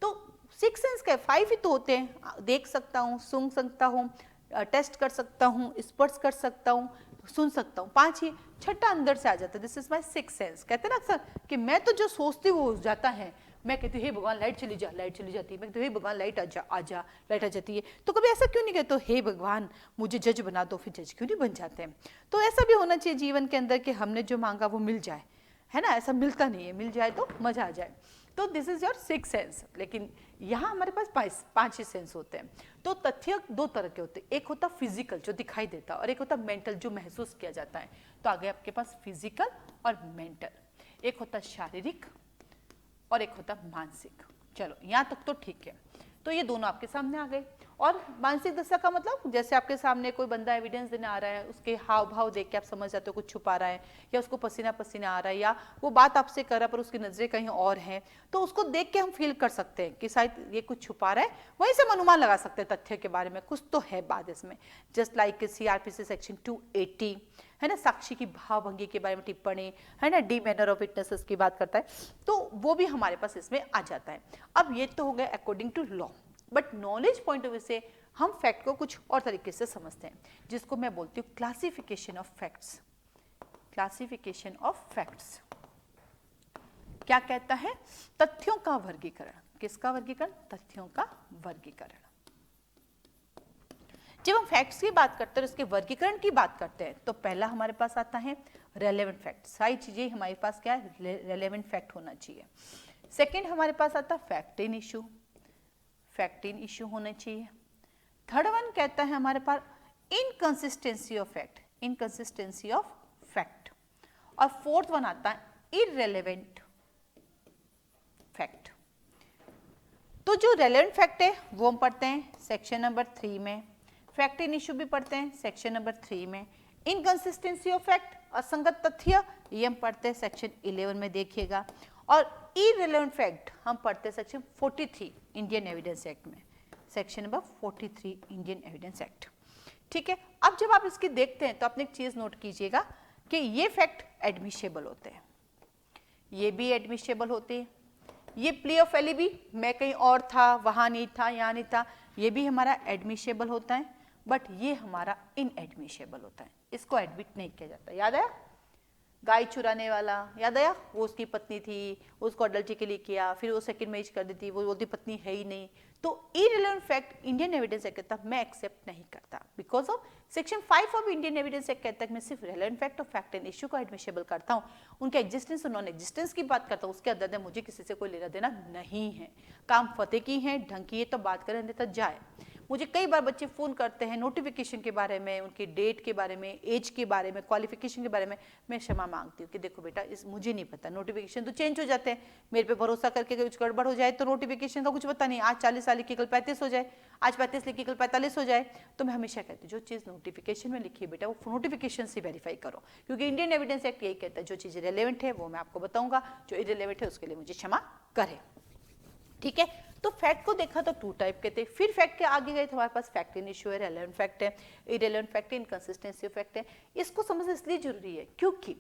तो सिक्स सेंस क्या, 5 ही तो होते हैं, देख सकता हूँ, सुन सकता हूँ, टेस्ट कर सकता हूँ, स्पर्श कर सकता हूँ, सुन सकता हूँ, 5 ही, छठा अंदर से आ जाता है, this is my six sense. कहते हैं ना अक्सर कि मैं तो जो सोचती हूँ वो हो जाता है, मैं कहती हूँ हे भगवान लाइट चली जा, लाइट चली जाती है, मैं कहती हूँ हे भगवान लाइट आ जा, लाइट आ जाती है। तो कभी ऐसा क्यों नहीं कहते हे भगवान मुझे जज बना दो, फिर जज क्यों नहीं बन जाते हैं। तो ऐसा भी होना चाहिए जीवन के अंदर कि हमने जो मांगा वो मिल जाए, है ना, ऐसा मिलता नहीं है, मिल जाए तो मजा आ जाए। तो this is your six sense. लेकिन यहाँ हमारे पास 5 ही सेंस होते हैं। तो तथ्य 2 तरह के होते हैं, एक होता फिजिकल जो दिखाई देता है, और एक होता मेंटल जो महसूस किया जाता है। तो आगे आपके पास फिजिकल और मेंटल, एक होता शारीरिक और एक होता मानसिक। चलो यहाँ तक तो ठीक है। तो ये दोनों आपके सामने आ गए। और मानसिक दशा का मतलब जैसे आपके सामने कोई बंदा एविडेंस देने आ रहा है, उसके हाव भाव देख के आप समझ जाते हो कुछ छुपा रहा है, या उसको पसीना पसीना आ रहा है, या वो बात आपसे कर रहा है पर उसकी नजरें कहीं और हैं, तो उसको देख के हम फील कर सकते हैं कि शायद ये कुछ छुपा रहा है। वहीं से हम अनुमान लगा सकते हैं तथ्य के बारे में, कुछ तो है बात इसमें। जस्ट लाइक CRPC सेक्शन 280 है ना, साक्षी की भावभंगी के बारे में टिप्पणी है ना, डी मैनर ऑफ विटनेसेस की बात करता है, तो वो भी हमारे पास इसमें आ जाता है। अब ये तो हो गया according to law, but knowledge point of view से हम फैक्ट को कुछ और तरीके से समझते हैं, जिसको मैं बोलती हूँ classification of facts. Classification of facts क्या कहता है, तथ्यों का वर्गीकरण। किसका वर्गीकरण, तथ्यों का वर्गीकरण। जब हम फैक्ट्स की बात करते हैं, उसके वर्गीकरण की बात करते हैं, तो पहला हमारे पास आता है रेलेवेंट फैक्ट। सारी चीजें हमारे पास क्या है, रेलेवेंट फैक्ट होना चाहिए। सेकंड हमारे पास आता है fact in issue, fact in issue होना चाहिए। थर्ड वन कहता है हमारे पास inconsistency of fact, inconsistency of fact. और फोर्थ वन आता है इररेलेवेंट फैक्ट। तो जो रेलेवेंट फैक्ट है वो हम पढ़ते हैं सेक्शन नंबर 3 में, फैक्ट इन इशू भी पढ़ते हैं सेक्शन नंबर 3 में, इनकंसिस्टेंसी ऑफ फैक्ट असंगत तथ्य ये हम पढ़ते हैं सेक्शन 11 में देखिएगा, और इररिलेवेंट फैक्ट हम पढ़ते हैं सेक्शन 43 इंडियन एविडेंस एक्ट में, section number 43 Indian evidence act. ठीक है, अब जब आप इसकी देखते हैं तो आपने एक चीज नोट कीजिएगा कि ये फैक्ट एडमिशेबल होते हैं, ये भी एडमिशेबल होते हैं, ये प्ली ऑफ एलिबी मैं कहीं और था, वहां नहीं था, यहाँ नहीं था, ये भी हमारा एडमिशेबल होता है, बट ये हमारा इनएडमिशेबल होता है, इसको एडमिट नहीं किया जाता। याद आया गाय चुराने वाला, याद आया, वो उसकी पत्नी थी, उसको अडल्ट्री के लिए किया, फिर वो सेकंड मैरिज कर देती, वो बोलती पत्नी है ही नहीं। तो irrelevant fact Indian evidence act कहता मैं एक्सेप्ट नहीं करता, because of section 5 of Indian evidence act कहता है मैं सिर्फ रेलेवेंट फैक्ट और फैक्ट एंड इश्यू को एडमिशेबल करता हूँ, उनके एग्जिस्टेंस और नॉन एग्जिस्टेंस की बात करता हूँ, उसके अंदर मुझे किसी से कोई लेना देना नहीं है। काम फतेह की है, ढंग की है तो बात करें, अन्यथा जाए। मुझे कई बार बच्चे फ़ोन करते हैं नोटिफिकेशन के बारे में, उनकी डेट के बारे में, एज के बारे में, क्वालिफिकेशन के बारे में, मैं क्षमा मांगती हूँ कि देखो बेटा इस मुझे नहीं पता, नोटिफिकेशन तो चेंज हो जाते हैं, मेरे पे भरोसा करके कुछ गड़बड़ हो जाए तो नोटिफिकेशन का कुछ पता नहीं, आज 40 साल की कल 35 हो जाए, आज 35 लिखी कल 45 हो जाए। तो मैं हमेशा कहती हूँ जो चीज़ नोटिफिकेशन में लिखी है बेटा वो नोटिफिकेशन से वेरीफाई करो, क्योंकि इंडियन एविडेंस एक्ट यही कहता है जो चीज़ रेलेवेंट है वो मैं आपको बताऊंगा, जो इररिलेवेंट है उसके लिए मुझे क्षमा करें। ठीक है, तो फैक्ट को देखा तो 2 टाइप के थे, फिर फैक्ट के आगे गए तो हमारे पास फैक्ट इन इशू है, रेलेवेंट फैक्ट है, इररिलेवेंट फैक्ट है, इनकंसिस्टेंसी फैक्ट है। इसको समझना इसलिए जरूरी है क्योंकि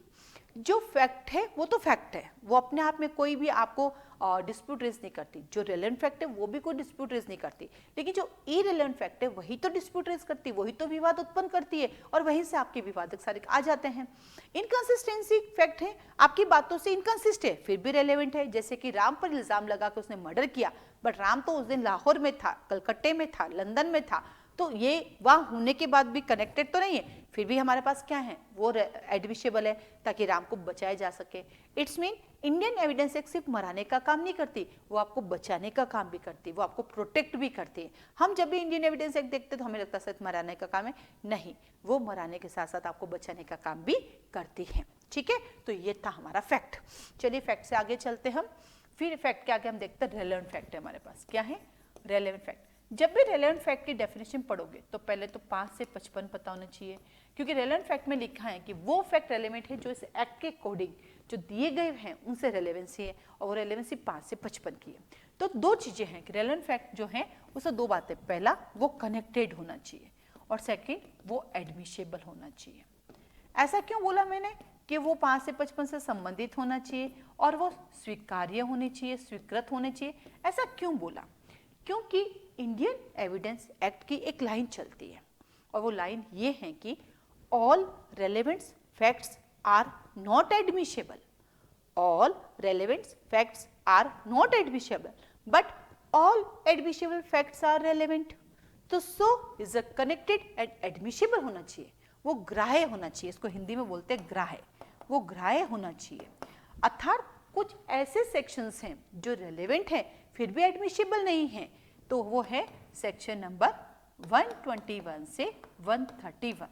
जो फैक्ट है वो तो फैक्ट है, वो अपने आप में कोई भी आपको डिस्प्यूट रेज नहीं करती, जो रेलेवेंट फैक्ट है वो भी कोई डिस्प्यूट रेज नहीं करती, लेकिन जो इररिलेवेंट फैक्ट है वही तो डिस्प्यूट रेज करती, वही तो विवाद उत्पन्न करती है, और वहीं से आपके विवादक सारे आ जाते हैं। इनकंसिस्टेंसी फैक्ट है, आपकी बातों से इनकंसिस्ट है फिर भी रेलेवेंट है, जैसे कि राम पर इल्जाम लगा के उसने मर्डर किया, बट राम तो उस दिन लाहौर में था, कलकत्ते में था, लंदन में था, तो ये वहाँ होने के बाद भी कनेक्टेड तो नहीं है, फिर भी हमारे पास क्या है, वो एडमिशेबल है ताकि राम को बचाया जा सके। It's mean Indian evidence act सिर्फ मराने का काम नहीं करती, वो आपको बचाने का काम भी करती, वो आपको प्रोटेक्ट भी करती है। हम जब भी इंडियन एविडेंस एक्ट देखते हैं तो हमें लगता है सिर्फ मराने का काम है, नहीं, वो मराने के साथ साथ आपको बचाने का काम भी करती है। ठीक है, तो ये था हमारा फैक्ट। चलिए फैक्ट से आगे चलते हम। फिर फैक्ट के आगे हम देखते हैं रेलेवेंट फैक्ट है हमारे पास। क्या है रेलेवेंट फैक्ट? जब भी रेलेवेंट फैक्ट की डेफिनेशन पढ़ोगे तो पहले तो 5 से 55 पता होना चाहिए, क्योंकि रेलेवेंट फैक्ट में लिखा है कि वो फैक्ट रेलेवेंट है जो इस एक्ट के अकॉर्डिंग जो दिए गए हैं उनसे रेलेवेंसी है, और वो रेलेवेंसी 5 से 55 की है। तो दो चीजें हैं कि रेलेवेंट फैक्ट जो है उससे दो बातें, पहला वो कनेक्टेड होना चाहिए और सेकेंड वो एडमिशेबल होना चाहिए। ऐसा क्यों बोला मैंने कि वो 5 से 55 से संबंधित होना चाहिए और वो स्वीकार्य होनी चाहिए, स्वीकृत होने चाहिए? ऐसा क्यों बोला? क्योंकि इंडियन एविडेंस एक्ट की एक लाइन चलती है और वो लाइन ये है कि all relevant facts are not admissible, all relevant facts are not admissible but all admissible facts are relevant. तो so is a connected and admissible होना चाहिए, वो ग्राह्य होना चाहिए, इसको हिंदी में बोलते हैं ग्राह्य, वो ग्राह्य होना चाहिए। अर्थात कुछ ऐसे सेक्शंस हैं जो रेलेवेंट हैं फिर भी एडमिशेबल नहीं है, तो वो है सेक्शन नंबर 121 से 131।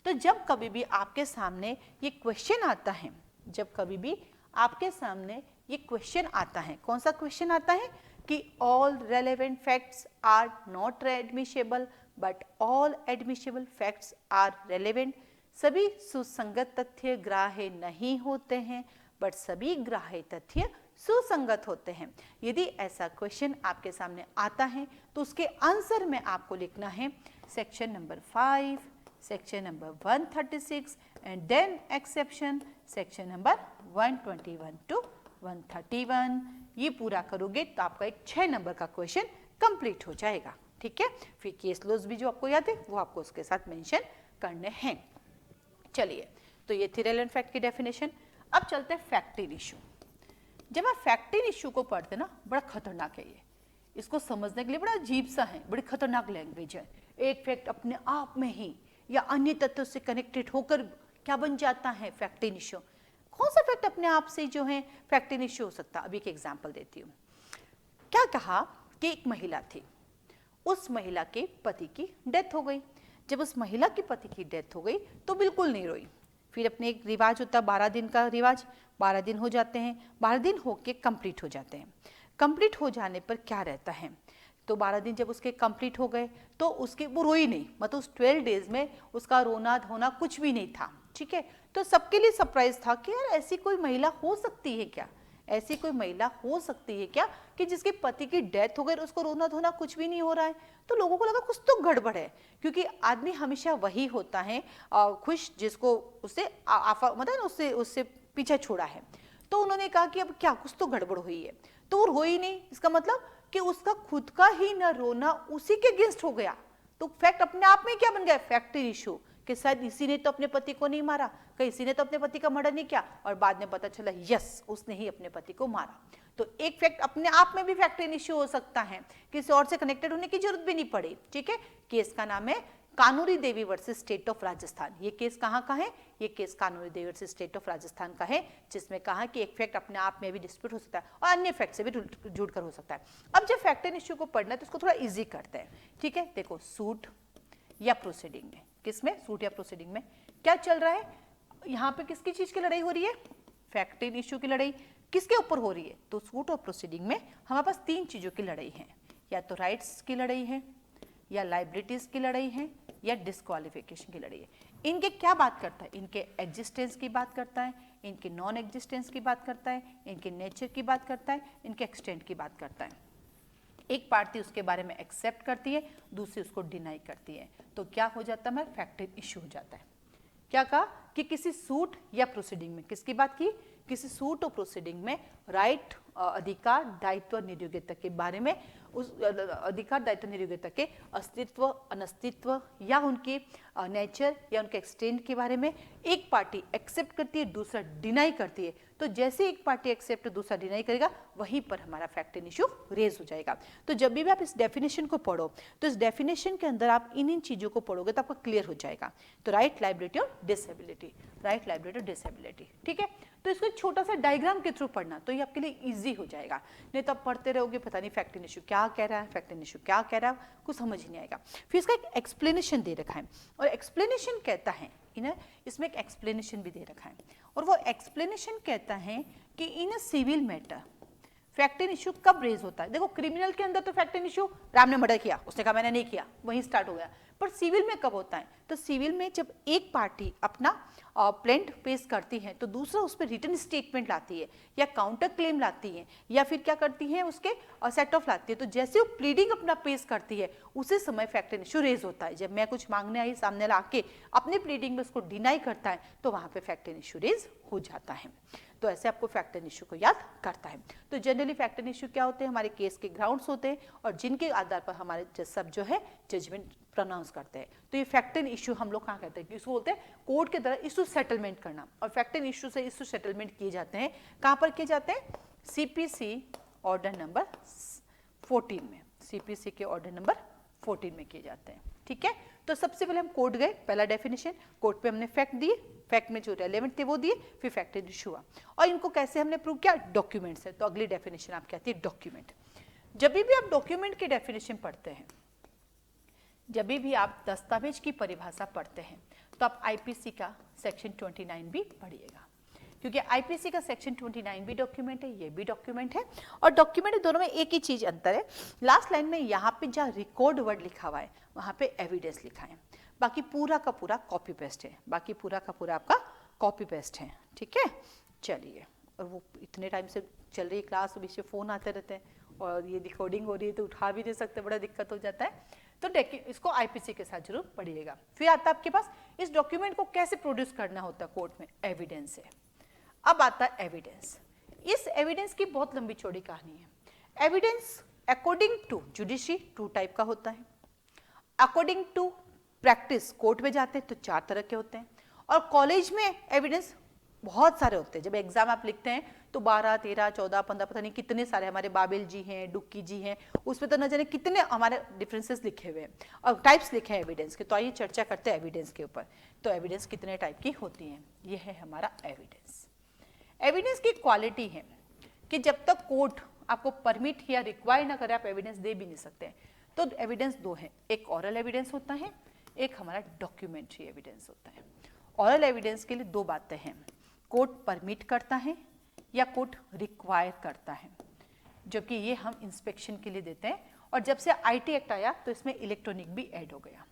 तो जब कभी भी आपके सामने ये क्वेश्चन आता है, जब कभी भी आपके सामने ये क्वेश्चन आता है, कौन सा क्वेश्चन आता है कि all relevant facts are not admissible but all admissible facts are relevant, सभी सुसंगत तथ्य ग्राह्य नहीं होते हैं बट सभी ग्राह्य तथ्य सुसंगत होते हैं। यदि ऐसा क्वेश्चन आपके सामने आता है तो उसके आंसर में आपको लिखना है section number 5, section number 136 and then exception section number 121 to 131। ये पूरा करोगे तो आपका एक 6 नंबर का क्वेश्चन कंप्लीट हो जाएगा। ठीक है, फिर केस लॉज भी जो आपको याद है वो आपको उसके साथ मेंशन करने हैं। चलिए, तो ये थी रेलेवेंट फैक्ट की डेफिनेशन। अब चलते हैं फैक्ट इन इशू। जब आप फैक्ट इन इशू को पढ़ते ना, बड़ा खतरनाक है ये, इसको समझने के लिए बड़ा अजीब सा है, बड़ी खतरनाक लैंग्वेज है। एक फैक्ट अपने आप में ही या अन्य तथ्यों से कनेक्टेड होकर क्या बन जाता है फैक्ट इन इशू। कौन सा फैक्ट अपने आप से जो है फैक्ट इन इशू हो सकता है? अभी एक एग्जाम्पल देती हूँ। क्या कहा कि एक महिला थी, उस महिला के पति की डेथ हो गई। जब उस महिला के पति की डेथ हो गई तो बिल्कुल नहीं रोई। फिर अपने एक रिवाज होता है 12 दिन का रिवाज, 12 दिन हो जाते हैं, 12 दिन होके कंप्लीट हो जाते हैं। कंप्लीट हो जाने पर क्या रहता है, तो 12 दिन जब उसके कंप्लीट हो गए तो उसके वो रोई नहीं, मतलब उस 12 डेज में उसका रोना धोना कुछ भी नहीं था। ठीक है, तो सबके लिए सरप्राइज था कि यार ऐसी कोई महिला हो सकती है क्या, ऐसी कोई महिला हो सकती है क्या कि जिसके पति की डेथ हो गई और उसको रोना धोना कुछ भी नहीं हो रहा है। तो लोगों को लगा कुछ तो गड़बड़ है, क्योंकि आदमी हमेशा वही होता है खुश जिसको उससे मतलब उससे उससे पीछे छोड़ा है। तो उन्होंने कहा कि अब क्या, कुछ तो गड़बड़ हुई है। तो वो रोई नहीं, इसका मतलब कि उसका खुद का ही न रोना उसी के अगेंस्ट हो गया। तो फैक्ट अपने आप में क्या बन गया, फैक्ट इशू, कि शायद इसी ने तो अपने पति को नहीं मारा, कहीं इसी ने तो अपने पति का मर्डर नहीं किया, और बाद में पता चला यस उसने ही अपने पति को मारा। तो एक फैक्ट अपने आप में भी फैक्ट इशू हो सकता है, किसी और से कनेक्टेड होने की जरूरत भी नहीं पड़ी। ठीक है, केस का नाम है Kanuri Devi versus state of Rajasthan. ये केस कहाँ का है, ये case Kanuri Devi versus state of Rajasthan का है, जिसमें कहा कि एक फैक्ट अपने आप में भी डिस्प्यूट हो सकता है और अन्य फैक्ट से भी जुड़ कर हो सकता है। अब जब फैक्ट एंड इश्यू को पढ़ना है तो उसको थोड़ा इजी करते हैं। ठीक है, देखो सूट या प्रोसीडिंग में, किसमें, सूट या प्रोसीडिंग में क्या चल रहा है, यहाँ पे किसकी चीज की लड़ाई हो रही है, फैक्ट एंड इश्यू की लड़ाई किसके ऊपर हो रही है, तो सूट और प्रोसीडिंग में हमारे पास 3 चीजों की लड़ाई है, या तो राइट्स की लड़ाई है, या लाइबिलिटीज की लड़ाई है, या डिस्क्वालिफिकेशन की लड़ाई है। इनके क्या बात करता है, इनके एग्जिस्टेंस की बात करता है, इनके नॉन एग्जिस्टेंस की बात करता है, इनके नेचर की बात करता है, इनके एक्सटेंट की बात करता है। एक पार्टी उसके बारे में एक्सेप्ट करती है, दूसरी उसको डिनाई करती है, तो क्या हो जाता है, फैक्ट इशू हो जाता है। क्या कहा कि किसी सूट या प्रोसीडिंग में, किसकी बात की, किसी सूट और प्रोसीडिंग में राइट, अधिकार, दायित्व और नियोग्यता के बारे में, उस अधिकार, दायित्व, नियोग्यता के अस्तित्व, अनस्तित्व या उनके नेचर या उनके एक्सटेंट के बारे में एक पार्टी एक्सेप्ट करती है, दूसरा डिनाई करती है, तो जैसे एक पार्टी एक्सेप्ट दूसरा डिनाई करेगा वहीं पर हमारा फैक्ट एंड इशू रेज हो जाएगा। तो जब भी आप इस डेफिनेशन को पढ़ो तो इस डेफिनेशन के अंदर आप इन चीज़ों को पढ़ोगे तो आपको क्लियर हो जाएगा। तो राइट, लायबिलिटी और डिसेबिलिटी, राइट, लायबिलिटी और डिसेबिलिटी, ठीक है। तो इसको एक छोटा सा डायग्राम के थ्रू पढ़ना तो ये आपके लिए ईजी हो जाएगा, नहीं तो आप पढ़ते रहोगे पता नहीं फैक्ट एंड इशू क्या कह रहा है, फैक्ट एंड इशू क्या कह रहा है, कुछ समझ ही नहीं आएगा। फिर इसका एक एक्सप्लेनेशन दे रखा है और एक्सप्लेनेशन कहता है इसमें एक एक्सप्लेनेशन भी दे रखा है और वो एक्सप्लेनेशन कहता है कि in civil matter fact and issue कब रेज होता है। देखो क्रिमिनल के अंदर तो फैक्ट एंड इशू राम ने मर्डर किया, उसने कहा मैंने नहीं किया, वहीं स्टार्ट हो गया। पर सिविल में कब होता है, तो सिविल में जब एक पार्टी अपना प्लेंट पेश करती है तो दूसरा उस पर रिटन स्टेटमेंट लाती है या काउंटर क्लेम लाती है या फिर क्या करती है उसके सेट ऑफ लाती है। तो जैसे वो प्लीडिंग अपना पेश करती है उसी समय फैक्ट एंड इशू रेज होता है। जब मैं कुछ मांगने आई सामने ला के अपने प्लीडिंग में उसको डिनाई करता है तो वहां पे फैक्ट एंड इशू रेज हो जाता है। तो ऐसे आपको फैक्ट एंड इशू को याद करता है। तो जनरली फैक्ट एंड इशू क्या होते हैं, हमारे केस के ग्राउंड्स होते हैं और जिनके आधार पर हमारे जज सब जो है जजमेंट प्रोनाउंस करते हैं। तो ये फैक्ट एंड इशू हम लोग कहाँ कहते हैं, इसको बोलते हैं कोर्ट के द्वारा इशू सेटलमेंट करना। और फैक्ट एंड इशू से इशू सेटलमेंट किए जाते हैं, कहाँ पर किए जाते हैं, सीपीसी ऑर्डर नंबर 14 में, सीपीसी के ऑर्डर नंबर 14 में किए जाते हैं, ठीक है। तो सबसे पहले हम कोर्ट गए, पहला डेफिनेशन कोर्ट पे हमने फैक्ट दिए, फैक्ट में जो रेलेवेंट थे वो दिए, फिर फैक्ट एंड इशू हुआ और इनको कैसे हमने प्रूव किया, डॉक्यूमेंट से। तो अगली डेफिनेशन आपकी आती है डॉक्यूमेंट। जब भी आप डॉक्यूमेंट की डेफिनेशन पढ़ते हैं, जब भी आप दस्तावेज की परिभाषा पढ़ते हैं तो आप आईपीसी का सेक्शन 29 भी पढ़िएगा, क्योंकि आईपीसी का सेक्शन 29 भी डॉक्यूमेंट है, ये भी डॉक्यूमेंट है। और डॉक्यूमेंट दोनों में एक ही चीज अंतर है, लास्ट लाइन में यहाँ पे जहाँ रिकॉर्ड वर्ड लिखा हुआ है वहाँ पे एविडेंस लिखा है, बाकी पूरा का पूरा कॉपी पेस्ट है, बाकी पूरा का पूरा आपका कॉपी पेस्ट है, ठीक है। चलिए, और वो इतने टाइम से चल रही क्लास, बीच में फ़ोन आते रहते हैं और ये रिकॉर्डिंग हो रही है तो उठा भी नहीं सकते, बड़ा दिक्कत हो जाता है। तो देखिए इसको आईपीसी के साथ जरूर पढ़िएगा। फिर आता है आपके पास इस डॉक्यूमेंट को कैसे प्रोड्यूस करना होता है कोर्ट में, एविडेंस से। अब आता है एविडेंस। इस एविडेंस की बहुत लंबी चौड़ी कहानी है। Evidence according to judiciary 2 type का होता है, अकॉर्डिंग टू प्रैक्टिस कोर्ट में जाते हैं तो 4 तरह के होते हैं, और कॉलेज में एविडेंस बहुत सारे होते हैं। जब एग्जाम आप लिखते हैं तो 12, 13, 14, 15 पता नहीं कितने सारे, हमारे बाबिल जी हैं, डुक्की जी हैं, उसमें तो न जाने कितने हमारे डिफरेंसेस लिखे हुए हैं और टाइप्स लिखे हैं एविडेंस के। तो आइए चर्चा करते हैं एविडेंस के ऊपर। तो एविडेंस कितने टाइप की होती हैं, ये है हमारा एविडेंस। एविडेंस की क्वालिटी है कि जब तक कोर्ट आपको परमिट या रिक्वायर ना करे आप एविडेंस दे भी नहीं सकते। तो एविडेंस 2 है, एक ऑरल एविडेंस होता है, एक हमारा डॉक्यूमेंट्री एविडेंस होता है। ऑरल एविडेंस के लिए 2 बातें हैं, कोर्ट परमिट करता है या कोर्ट रिक्वायर करता है, जबकि ये हम इंस्पेक्शन के लिए देते हैं। और जब से आईटी एक्ट आया तो इसमें इलेक्ट्रॉनिक भी ऐड हो गया,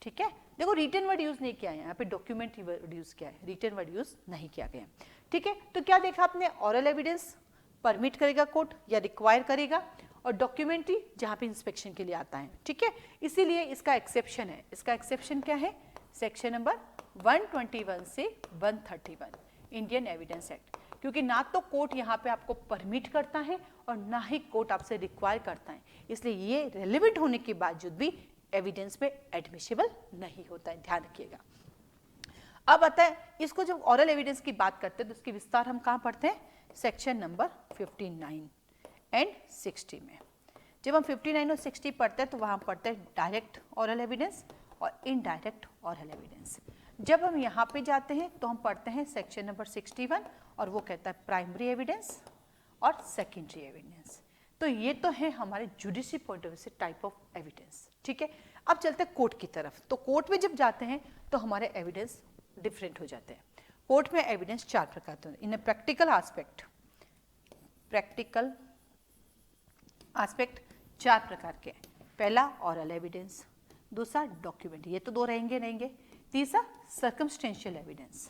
ठीक है। देखो रिटन वर्ड यूज नहीं किया है यहाँ पे, डॉक्यूमेंट्री वर्ड यूज किया है, रिटन वर्ड यूज नहीं किया गया, ठीक है। तो क्या देखा आपने, ऑरल एविडेंस परमिट करेगा कोर्ट या रिक्वायर करेगा, और डॉक्यूमेंट्री जहाँ पे इंस्पेक्शन के लिए आता है, ठीक है। इसीलिए इसका एक्सेप्शन है, इसका एक्सेप्शन क्या है, सेक्शन नंबर 121 से 131 इंडियन एविडेंस एक्ट, क्योंकि ना तो कोर्ट यहाँ पे आपको परमिट करता है और ना ही कोर्ट आपसे रिक्वायर करता है, इसलिए ये रेलिवेंट होने के बावजूद भी एविडेंस में एडमिसिबल नहीं होता है, ध्यान रखिएगा। अब आता है इसको, जब ऑरल एविडेंस की बात करते हैं तो इसकी विस्तार हम कहाँ पढ़ते हैं, सेक्शन नंबर 59 एंड 60 में। जब हम 59 और 60 पढ़ते हैं तो वहाँ पढ़ते हैं डायरेक्ट ऑरल एविडेंस और इनडायरेक्ट ऑरल एविडेंस। जब हम यहाँ पे जाते हैं तो हम पढ़ते हैं सेक्शन नंबर 61 और वो कहता है प्राइमरी एविडेंस और सेकेंडरी एविडेंस। तो ये तो है हमारे जुडिशरी पॉइंट ऑफ व्यू से टाइप ऑफ एविडेंस, ठीक है। अब चलते हैं कोर्ट की तरफ। तो कोर्ट में जब जाते हैं तो हमारे एविडेंस डिफरेंट हो जाते हैं। कोर्ट में एविडेंस 4 प्रकार के होते हैं। इन प्रैक्टिकल आस्पेक्ट, प्रैक्टिकल आस्पेक्ट 4 प्रकार के, पहला ऑरल एविडेंस, दूसरा डॉक्यूमेंट, ये तो 2 रहेंगे, तीसरा सर्कमस्टेंशियल एविडेंस,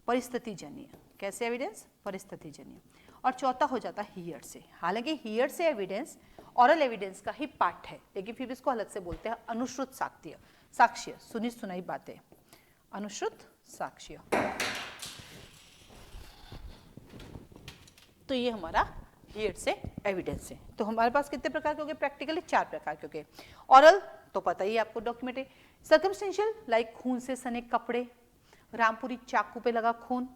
परिस्थितिजन्य, कैसे एविडेंस, परिस्थितिजन्य, और चौथा हो जाता है हियर से। हालांकि हियर से एविडेंस ऑरल एविडेंस का ही पार्ट है, लेकिन फिर इसको अलग से बोलते हैं अनुश्रुत साक्ष्य, साक्ष्य सुनी सुनाई बातें, अनुश्रुत साक्ष्य। तो ये हमारा हियर से एविडेंस है। तो हमारे पास कितने प्रकार के हो गए, प्रैक्टिकली 4 प्रकार के हो गए। ऑरल तो पता ही है आपको, डॉक्यूमेंट्री। सर्कमस्टेंशियल लाइक खून से सने कपड़े, रामपुरी चाकू पे लगा खून,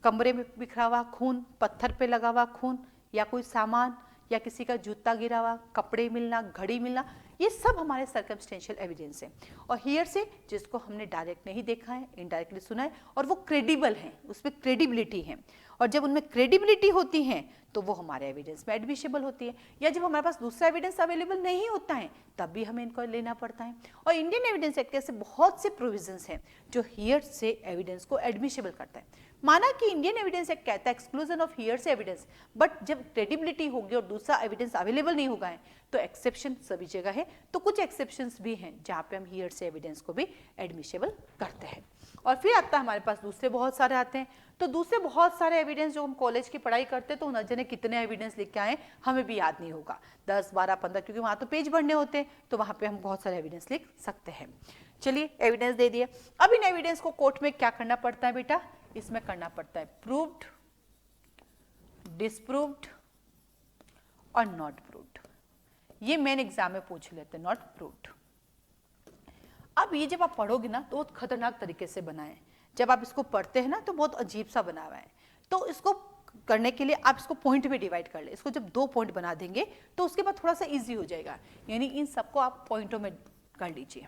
कमरे में बिखरा हुआ खून, पत्थर पे लगा हुआ खून, या कोई सामान, या किसी का जूता गिरा हुआ, कपड़े मिलना, घड़ी मिलना, ये सब हमारे सर्कमस्टेंशियल एविडेंस है। और हियर से जिसको हमने डायरेक्ट नहीं देखा है, इनडायरेक्टली सुना है, और वो क्रेडिबल है, उसमें क्रेडिबिलिटी है, और जब उनमें क्रेडिबिलिटी होती है तो वो हमारे एविडेंस में एडमिशेबल होती है। या जब हमारे पास दूसरा एविडेंस अवेलेबल नहीं होता है तब भी हमें इनको लेना पड़ता है। और इंडियन एविडेंस एक्ट के ऐसे बहुत से प्रोविजंस हैं जो हियर से एविडेंस को एडमिशेबल करता है। माना कि इंडियन एविडेंस एक्ट कहता है एक्सक्लूजन ऑफ हियर से एविडेंस, बट जब क्रेडिबिलिटी होगी और दूसरा एविडेंस अवेलेबल नहीं होगा है तो एक्सेप्शन सभी जगह है। तो कुछ एक्सेप्शंस भी हैं जहाँ पे हम हियर से एविडेंस को भी एडमिशेबल करते हैं। और फिर आता है हमारे पास दूसरे बहुत सारे आते हैं। तो दूसरे बहुत सारे एविडेंस जो हम कॉलेज की पढ़ाई करते हैं तो न जाने कितने एविडेंस लिख के आए, हमें भी याद नहीं होगा, 10, 12, 15, क्योंकि वहाँ तो पेज भरने होते हैं, तो वहाँ पे हम बहुत सारे एविडेंस लिख सकते हैं। चलिए एविडेंस दे दिए। अब इन एविडेंस को कोर्ट में क्या करना पड़ता है बेटा, इसमें करना पड़ता है प्रूव्ड, डिसप्रूव्ड और नॉट प्रूव्ड। ये मेन एग्जाम में पूछ लेते हैं, नॉट प्रूव्ड। अब ये जब आप पढ़ोगे ना तो बहुत खतरनाक तरीके से बना है। जब आप इसको पढ़ते हैं ना तो बहुत अजीब सा बना हुआ है। तो इसको करने के लिए आप इसको पॉइंट में डिवाइड कर ले। इसको जब 2 पॉइंट बना देंगे तो उसके बाद थोड़ा सा इजी हो जाएगा, यानी इन सबको आप पॉइंटों में कर लीजिए।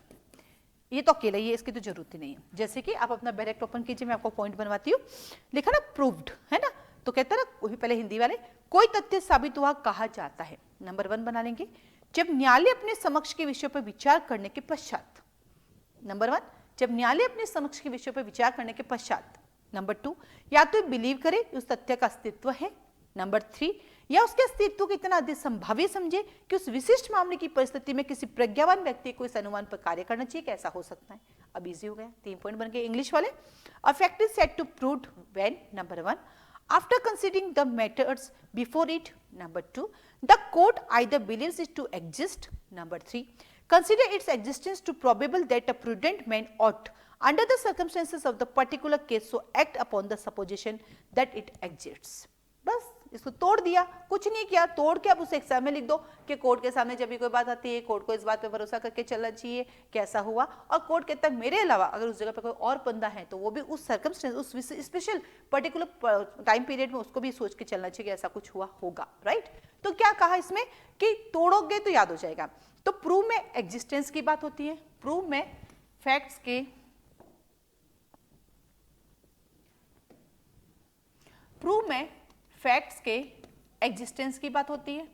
ये तो अकेला ही है, इसकी तो जरूरत ही नहीं है। जैसे कि आप अपना डायरेक्ट ओपन कीजिए, मैं आपको पॉइंट बनवाती हूँ। लिखा ना प्रूव्ड, है ना, तो कहते हैं ना वही पहले हिंदी वाले, कोई तथ्य साबित हुआ कहा जाता है। नंबर 1 बना लेंगे, जब न्यायालय अपने समक्ष के विषय पर विचार करने के पश्चात। नंबर 1, जब न्यायालय अपने समक्ष के विषय पर विचार करने के पश्चात। नंबर 2, या तो बिलीव करे उस तथ्य का अस्तित्व है। नंबर 3, या उसके अस्तित्व को इतना अधिक संभाव्य समझे कि उस विशिष्ट मामले की परिस्थिति में किसी प्रज्ञावान व्यक्ति को इस अनुमान पर कार्य करना चाहिए कि ऐसा हो सकता है। अब इजी हो गया, 3 पॉइंट बन गए इंग्लिश वाले। A fact is said to proved when, number 1, after considering the matters before it. Number 2, the court either believes it to exist. Number 3, consider its existence to probable that a prudent man ought, under the circumstances of the particular case, so act upon the supposition that it exists. बस इसको तोड़ दिया, कुछ नहीं किया, तोड़ के अब उसे एग्जाम में लिख दो कि कोर्ट के सामने जब भी कोई बात आती है कोर्ट को इस बात पे भरोसा करके चलना चाहिए कैसा हुआ। और कोर्ट कहता है मेरे अलावा अगर उस जगह पे कोई और बंदा है तो वो भी उस सर्कमस्टेंस, उस स्पेशल पर्टिकुलर टाइम पीरियड में उसको भी सोच के चलना चाहिए कि ऐसा कुछ हुआ होगा, राइट। तो क्या कहा इसमें कि तोड़ोगे तो याद हो जाएगा। तो प्रूव में एग्जिस्टेंस की बात होती है, प्रूव में फैक्ट्स के, प्रूव में फैक्ट्स के एग्जिस्टेंस की बात होती है।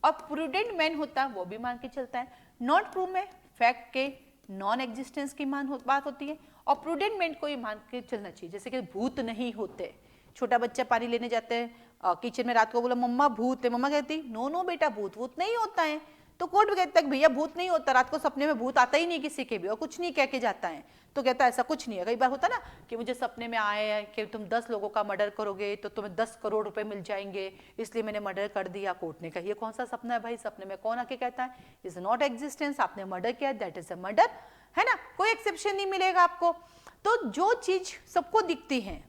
और प्रूडेंट मैन होता है वो भी मान के चलता है। नॉट प्रूव में फैक्ट के नॉन एग्जिस्टेंस की बात होती है और प्रूडेंट मैन को ये मान के चलना चाहिए। जैसे कि भूत नहीं होते, छोटा बच्चा पानी लेने जाते हैं किचन में, रात को बोला मम्मा भूत है, मम्मा कहती नो नो बेटा भूत नहीं होता है। तो कोर्ट भी कहता है भैया भूत नहीं होता, रात को सपने में भूत आता ही नहीं किसी के भी, और कुछ नहीं कह के जाता है। तो कहता है ऐसा कुछ नहीं है। कई बार होता ना कि मुझे सपने में आए हैं कि तुम 10 लोगों का मर्डर करोगे तो तुम्हें 10 करोड़ रुपए मिल जाएंगे, इसलिए मैंने मर्डर कर दिया। कोर्ट ने कहा ये कौन सा सपना है भाई, सपने में कौन आके कहता है इज नॉट एग्जिस्टेंस, आपने मर्डर किया दैट इज अ मर्डर, है ना, कोई एक्सेप्शन नहीं मिलेगा आपको। तो जो चीज सबको दिखती है,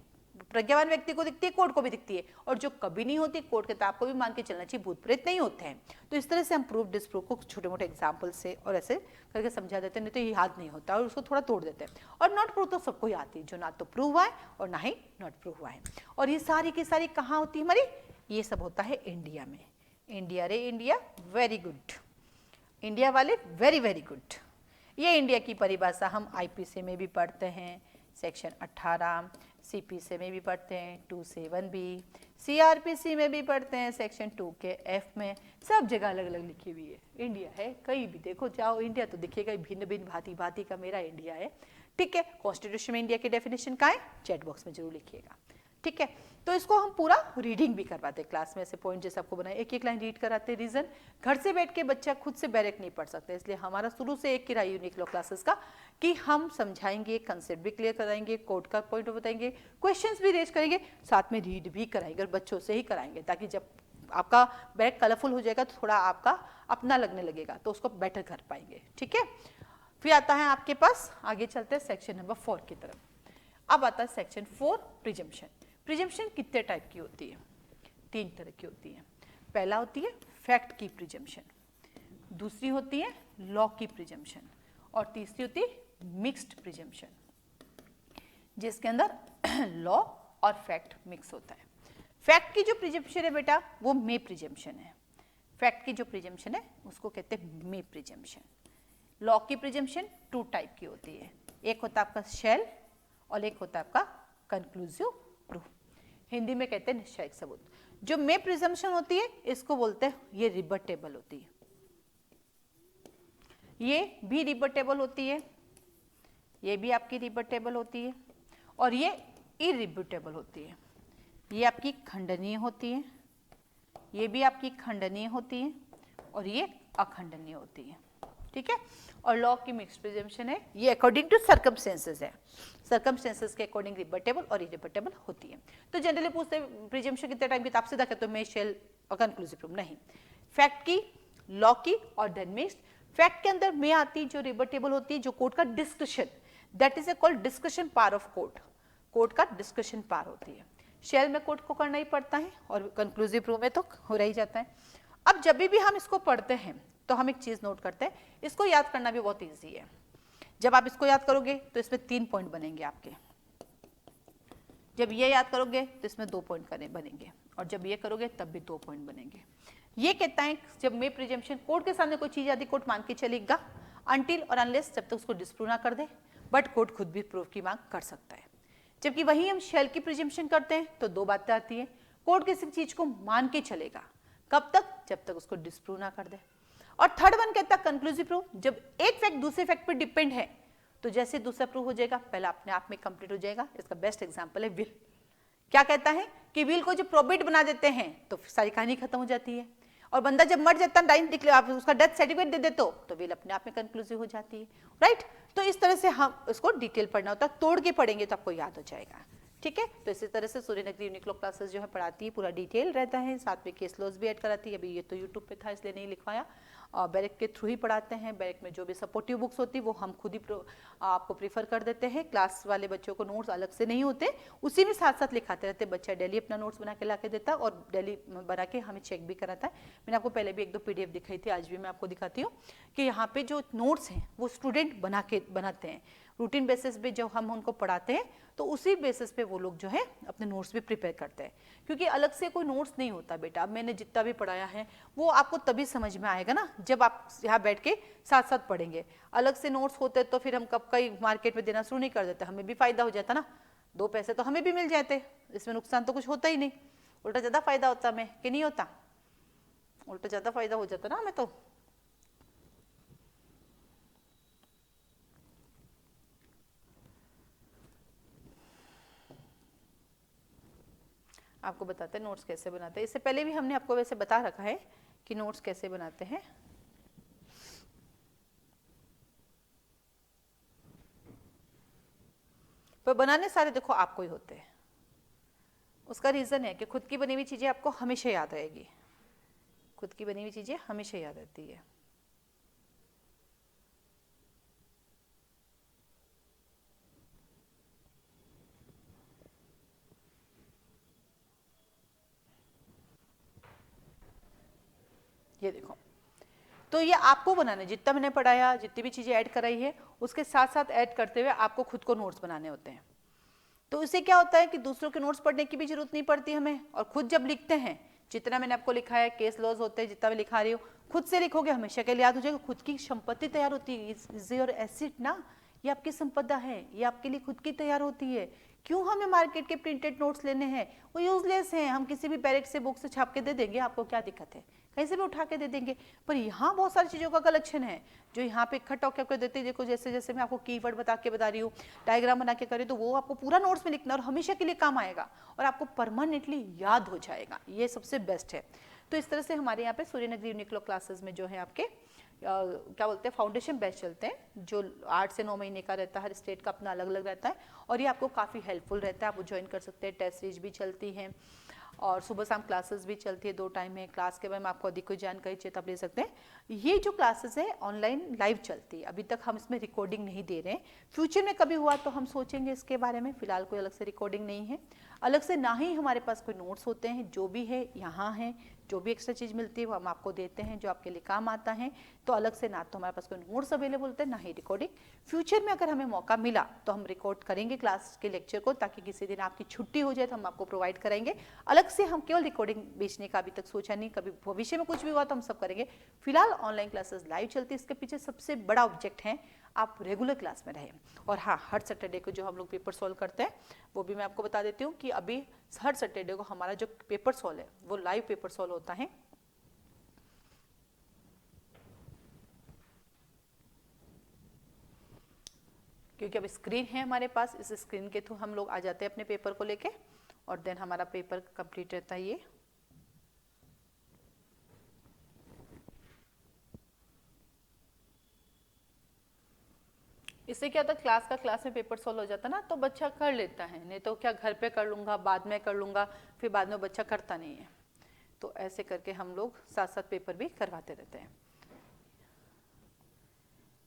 प्रज्ञावान व्यक्ति को दिखती है, कोर्ट को भी दिखती है, और जो कभी नहीं होती कोर्ट के तो आपको भी मान के चलना चाहिए भूत प्रेत नहीं होते हैं। तो इस तरह से हम प्रूफ डिसप्रूव को छोटे मोटे एग्जाम्पल से और ऐसे करके समझा देते हैं, नहीं तो ये याद नहीं होता और उसको थोड़ा तोड़ देते हैं। और नॉट प्रूव तो सबको याद है, जो ना तो प्रूव हुआ है और ना ही नॉट प्रूव हुआ है। और ये सारी की सारी कहाँ होती है हमारी, ये सब होता है इंडिया में। इंडिया रे इंडिया, वेरी गुड, इंडिया वाले वेरी वेरी गुड। ये इंडिया की परिभाषा हम IPC में भी पढ़ते हैं, सेक्शन 18, CPC में भी पढ़ते हैं 2 से 1B, CRPC में भी पढ़ते हैं सेक्शन 2 के F में, सब जगह अलग अलग लिखी हुई है। इंडिया है, कहीं भी देखो जाओ इंडिया तो दिखेगा, भिन्न भिन्न भांति भांति का मेरा इंडिया है, ठीक है। कॉन्स्टिट्यूशन में इंडिया की डेफिनेशन का है, चैट बॉक्स में जरूर लिखिएगा, ठीक है। तो इसको हम पूरा रीडिंग भी करवाते हैं क्लास में, ऐसे पॉइंट जैसे आपको बनाए, एक एक लाइन रीड कराते हैं। रीजन घर से बैठ के बच्चा खुद से डायरेक्ट नहीं पढ़ सकता, इसलिए हमारा शुरू से एक किराया यूनिक लो क्लासेस का कि हम समझाएंगे, कंसेप्ट भी क्लियर कराएंगे, कोड का पॉइंट बताएंगे, क्वेश्चंस भी रेज करेंगे, साथ में रीड भी कराएंगे और बच्चों से ही कराएंगे, ताकि जब आपका बैग कलरफुल हो जाएगा तो थोड़ा आपका अपना लगने लगेगा, तो उसको बेटर कर पाएंगे, ठीक है। फिर आता है आपके पास, आगे चलते हैं सेक्शन नंबर 4 की तरफ। अब आता है सेक्शन 4 प्रिजम्पशन। प्रिजम्पशन कितने टाइप की होती है, 3 तरह की होती है। पहला होती है फैक्ट की प्रिजम्पशन, दूसरी होती है लॉ की प्रिजम्पशन, और तीसरी होती है मिक्स्ड प्रिजम्पशन, जिसके अंदर लॉ और फैक्ट मिक्स होता है। फैक्ट की जो प्रिजम्पशन है बेटा वो मे प्रिजम्पशन है। फैक्ट की जो प्रिजम्पशन है उसको कहते हैं मे प्रिजम्पशन। लॉ की प्रिजम्पशन 2 टाइप की होती है, एक होता है आपका शेल और एक होता है आपका कंक्लूसिव प्रूफ। हिंदी में कहते हैं निश्चयिक सबूत। जो मे प्रिजम्पशन होती है इसको बोलते हैं ये रिबटेबल होती है, ये भी रिबटेबल होती है, ये भी आपकी रिबटेबल होती है और ये इरिब्यूटेबल होती है। ये आपकी खंडनीय होती है, ये भी आपकी खंडनीय होती है और ये अखंडनीय होती है, ठीक है। और लॉ की मिक्स्ड प्रिजम्पशन है, ये अकॉर्डिंग टू सर्कमस्टेंसेस है, सर्कमस्टेंसेस के अकॉर्डिंग रिबटेबल और इरिबटेबल होती है। तो जनरली पूछते हैं प्रिजम्पशन कितने टाइम की, तो आप सीधा कहते हो मे, शेल और कंक्लूसिव प्रूफ। नहीं, फैक्ट की, लॉ की और देन मिक्स्ड। फैक्ट के अंदर मे आती है जो रिबटेबल होती है, जो कोर्ट का discussion, that is a called discussion power of court, court का डिस्कशन पावर होती है। शेल में कोर्ट को करना ही पड़ता है और कंक्लूसिव प्रूफ में तो हो रह ही जाता है। अब जब भी हम इसको पढ़ते हैं तो हम एक चीज नोट करते हैं, इसको याद करना भी बहुत ईजी है। जब आप इसको याद करोगे तो इसमें 3 पॉइंट बनेंगे आपके, जब ये याद करोगे तो इसमें 2 पॉइंट बनेंगे और जब ये करोगे तब भी 2 पॉइंट बनेंगे। ये कहता है जब मे प्रिजम्पशन, कोर्ट के सामने कोई चीज आती कोर्ट मान के चलेगा अनटिल और अनलेस, जब तक उसको डिस्प्रूव ना कर दे, बट कोर्ट खुद भी प्रूफ की मांग कर सकता है। जबकि वही हम शेल की प्रिजम्पशन करते हैं तो 2 बातें आती है, कोर्ट किसी चीज को मान के चलेगा, कब तक, जब तक उसको डिस्प्रूव ना कर दे। और थर्ड वन कहता है कंक्लूसिव प्रूफ, जब एक फैक्ट दूसरे फैक्ट पर डिपेंड है तो जैसे दूसरा प्रूफ हो जाएगा पहला अपने आप में कंप्लीट हो जाएगा। इसका बेस्ट एग्जांपल है विल। क्या कहता है कि विल को जब प्रोबेट बना देते हैं तो सारी कहानी खत्म हो जाती है, और बंदा जब मर जाता है, आप उसका डेथ सर्टिफिकेट दे देते हो तो विल अपने आप में कंक्लूसिव हो जाती है, राइट। तो इस तरह से हम इसको डिटेल पढ़ना होता है, तोड़ के पढ़ेंगे तो आपको याद हो जाएगा, ठीक है। तो इसी तरह से सूर्यनगरी यूनिक लॉ क्लासेस जो है पढ़ाती है, पूरा डिटेल रहता है, साथ में केस लॉज भी ऐड कराती है। अभी ये तो यूट्यूब पे था इसलिए नहीं लिखवाया, और बैरक के थ्रू ही पढ़ाते हैं। बैरक में जो भी सपोर्टिव बुक्स होती है वो हम खुद ही आपको प्रीफर कर देते हैं। क्लास वाले बच्चों को नोट्स अलग से नहीं होते, उसी में साथ साथ लिखाते रहते हैं। बच्चा डेली अपना नोट्स बना के ला के देता है और डेली बना के हमें चेक भी कराता है। मैंने आपको पहले भी 1-2 PDF दिखाई थी, आज भी मैं आपको दिखाती हूँ कि यहाँ पे जो नोट्स हैं वो स्टूडेंट बनाते हैं रूटीन बेसिस पे। जब हम उनको पढ़ाते हैं तो उसी बेसिस पे वो लोग जो है अपने नोट्स भी प्रिपेयर करते हैं, क्योंकि अलग से कोई नोट्स नहीं होता बेटा। अब मैंने जितना भी पढ़ाया है वो आपको तभी समझ में आएगा ना जब आप यहाँ बैठ के साथ साथ पढ़ेंगे। अलग से नोट्स होते तो फिर हम कब कई मार्केट में देना शुरू नहीं कर देते, हमें भी फायदा हो जाता ना, 2 पैसे तो हमें भी मिल जाते, इसमें नुकसान तो कुछ होता ही नहीं, उल्टा ज़्यादा फायदा होता हमें कि नहीं होता, उल्टा ज़्यादा फायदा हो जाता ना हमें। तो आपको बताते हैं नोट्स कैसे बनाते हैं। इससे पहले भी हमने आपको वैसे बता रखा है कि नोट्स कैसे बनाते हैं। पर बनाने सारे देखो आपको ही होते हैं। उसका रीजन है कि खुद की बनी हुई चीजें आपको हमेशा याद रहेगी, खुद की बनी हुई चीजें हमेशा याद रहती है। ये देखो, तो ये आपको बनाना है, जितना मैंने पढ़ाया, जितनी भी चीजें ऐड कराई है उसके साथ साथ ऐड करते हुए आपको खुद को नोट्स बनाने होते हैं। तो इससे क्या होता है कि दूसरों के नोट्स पढ़ने की भी जरूरत नहीं पड़ती हमें, और खुद जब लिखते हैं, जितना मैंने आपको लिखा है, केस लॉज होते हैं, जितना मैं लिखा रही हूँ, खुद से लिखोगे हमेशा के लिए याद हो जाएगा। खुद की संपत्ति तैयार होती है, इज योर एसेट ना, ये आपकी संपदा है, ये आपके लिए खुद की तैयार होती है। क्यों हमें मार्केट के प्रिंटेड नोट्स लेने हैं, वो यूजलेस हैं। हम किसी भी बैरक से बुक से छाप के दे देंगे, आपको क्या दिक्कत है, कहीं से भी उठा के दे देंगे। पर यहाँ बहुत सारी चीज़ों का कलेक्शन है जो यहाँ पे इकट्ठा होकर आपको देते हैं। देखो जैसे जैसे मैं आपको कीवर्ड बता रही हूँ, डायग्राम बना के करी, तो वो आपको पूरा नोट्स में लिखना और हमेशा के लिए काम आएगा और आपको परमानेंटली याद हो जाएगा। ये सबसे बेस्ट है। तो इस तरह से हमारे यहाँ पे सूर्यनगरी यूनिक लॉ क्लासेस में जो है आपके क्या बोलते हैं, फाउंडेशन बैच चलते हैं, जो 8 से 9 महीने का रहता है। हर स्टेट का अपना अलग अलग रहता है और ये आपको काफ़ी हेल्पफुल रहता है। आप वो ज्वाइन कर सकते हैं। टेस्ट सीरीज भी चलती हैं और सुबह शाम क्लासेस भी चलती है, 2 टाइम में। क्लास के बारे में आपको अधिक कोई जानकारी चाहिए तो आप ले सकते हैं। ये जो क्लासेस है ऑनलाइन लाइव चलती है, अभी तक हम इसमें रिकॉर्डिंग नहीं दे रहे हैं। फ्यूचर में कभी हुआ तो हम सोचेंगे इसके बारे में, फिलहाल कोई अलग से रिकॉर्डिंग नहीं है। अलग से ना ही हमारे पास कोई नोट्स होते हैं, जो भी है यहाँ है, जो भी एक्स्ट्रा चीज़ मिलती है वो हम आपको देते हैं जो आपके लिए काम आता है। तो अलग से ना तो हमारे पास कोई नोट्स अवेलेबल होते हैं ना ही रिकॉर्डिंग। फ्यूचर में अगर हमें मौका मिला तो हम रिकॉर्ड करेंगे क्लास के लेक्चर को, ताकि किसी दिन आपकी छुट्टी हो जाए तो हम आपको प्रोवाइड कराएंगे। अलग से हम केवल रिकॉर्डिंग बेचने का अभी तक सोचा नहीं, कभी भविष्य में कुछ भी हुआ तो हम सब करेंगे। फिलहाल ऑनलाइन क्लासेस लाइव चलती है, इसके पीछे सबसे बड़ा ऑब्जेक्ट है आप रेगुलर क्लास में रहें। और हाँ, हर सैटरडे को जो हम लोग पेपर सॉल्व करते हैं वो भी मैं आपको बता देती हूँ कि अभी हर सैटरडे को हमारा जो पेपर सॉल्व है वो लाइव पेपर सॉल्व होता है। क्योंकि अब स्क्रीन है हमारे पास, इस स्क्रीन के थ्रू हम लोग आ जाते हैं अपने पेपर को लेके और देन हमारा पेपर कंप्लीट रहता है। ये इससे क्या होता है, क्लास में पेपर सॉल्व हो जाता है ना तो बच्चा कर लेता है, नहीं तो क्या घर पे कर लूँगा, बाद में कर लूँगा, फिर बाद में बच्चा करता नहीं है। तो ऐसे करके हम लोग साथ साथ पेपर भी करवाते रहते हैं।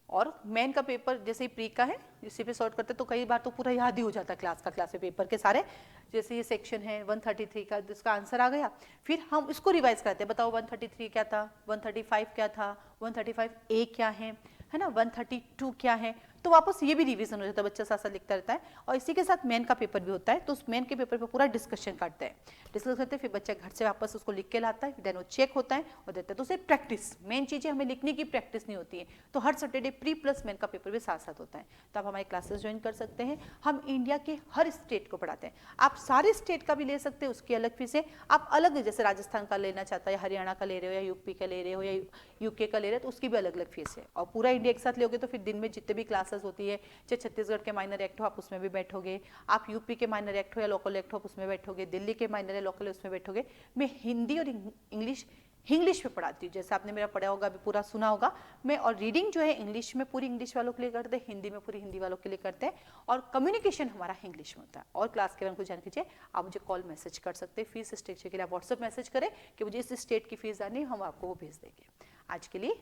और मेन का पेपर जैसे ही प्री का है इसी पे सॉर्ट करते हैं तो कई बार तो पूरा याद ही हो जाता है क्लास में पेपर के सारे। जैसे ये सेक्शन है 133 का, जिसका आंसर आ गया, फिर हम इसको रिवाइज करते हैं, बताओ 133 क्या था, 135 क्या था, 135A क्या है ना, 132 क्या है। तो वापस ये भी रिवीजन हो जाता है, बच्चा साथ साथ लिखता रहता है। और इसी के साथ मेन का पेपर भी होता है, तो उस मेन के पेपर पे पूरा डिस्कस करते हैं, फिर बच्चा घर से वापस उसको लिख के लाता है, देन वो चेक होता है और देता है। तो उसे प्रैक्टिस, मेन चीज़ें हमें लिखने की प्रैक्टिस नहीं होती है। तो हर सैटरडे प्री प्लस मेन का पेपर भी साथ साथ होता है। तो आप हमारी क्लासेस ज्वाइन कर सकते हैं। हम इंडिया के हर स्टेट को पढ़ाते हैं, आप सारे स्टेट का भी ले सकते हैं, उसकी अलग फीस है। आप अलग जैसे राजस्थान का लेना चाहता है, हरियाणा का ले रहे हो या यूपी का ले रहे हो या यूके का ले रहे हो, तो उसकी भी अलग अलग फीस है। और पूरा इंडिया एक साथ लोगे तो फिर दिन में जितने भी क्लासेस होती है, चाहे छत्तीसगढ़ के माइनर एक्ट हो आप उसमें भी बैठोगे, आप यूपी के माइनर एक्ट हो या लोकल एक्ट हो आप उसमें बैठोगे, दिल्ली के माइनर है लोकल है उसमें बैठोगे। मैं हिंदी और इंग्लिश में पढ़ाती हूँ, जैसे आपने मेरा पढ़ा होगा, अभी पूरा सुना होगा मैं। और रीडिंग जो है इंग्लिश में पूरी इंग्लिश वालों के लिए करते हैं, हिंदी में पूरी हिंदी वालों के लिए करते हैं, और कम्युनिकेशन हमारा इंग्लिश में होता है। और क्लास के बारे में कुछ जान कीजिए आप मुझे कॉल मैसेज कर सकते हैं। फीस स्ट्रक्चर के लिए आप व्हाट्सएप मैसेज करें कि मुझे इस स्टेट की फीस आनी है, हम आपको वो भेज देंगे। आज के लिए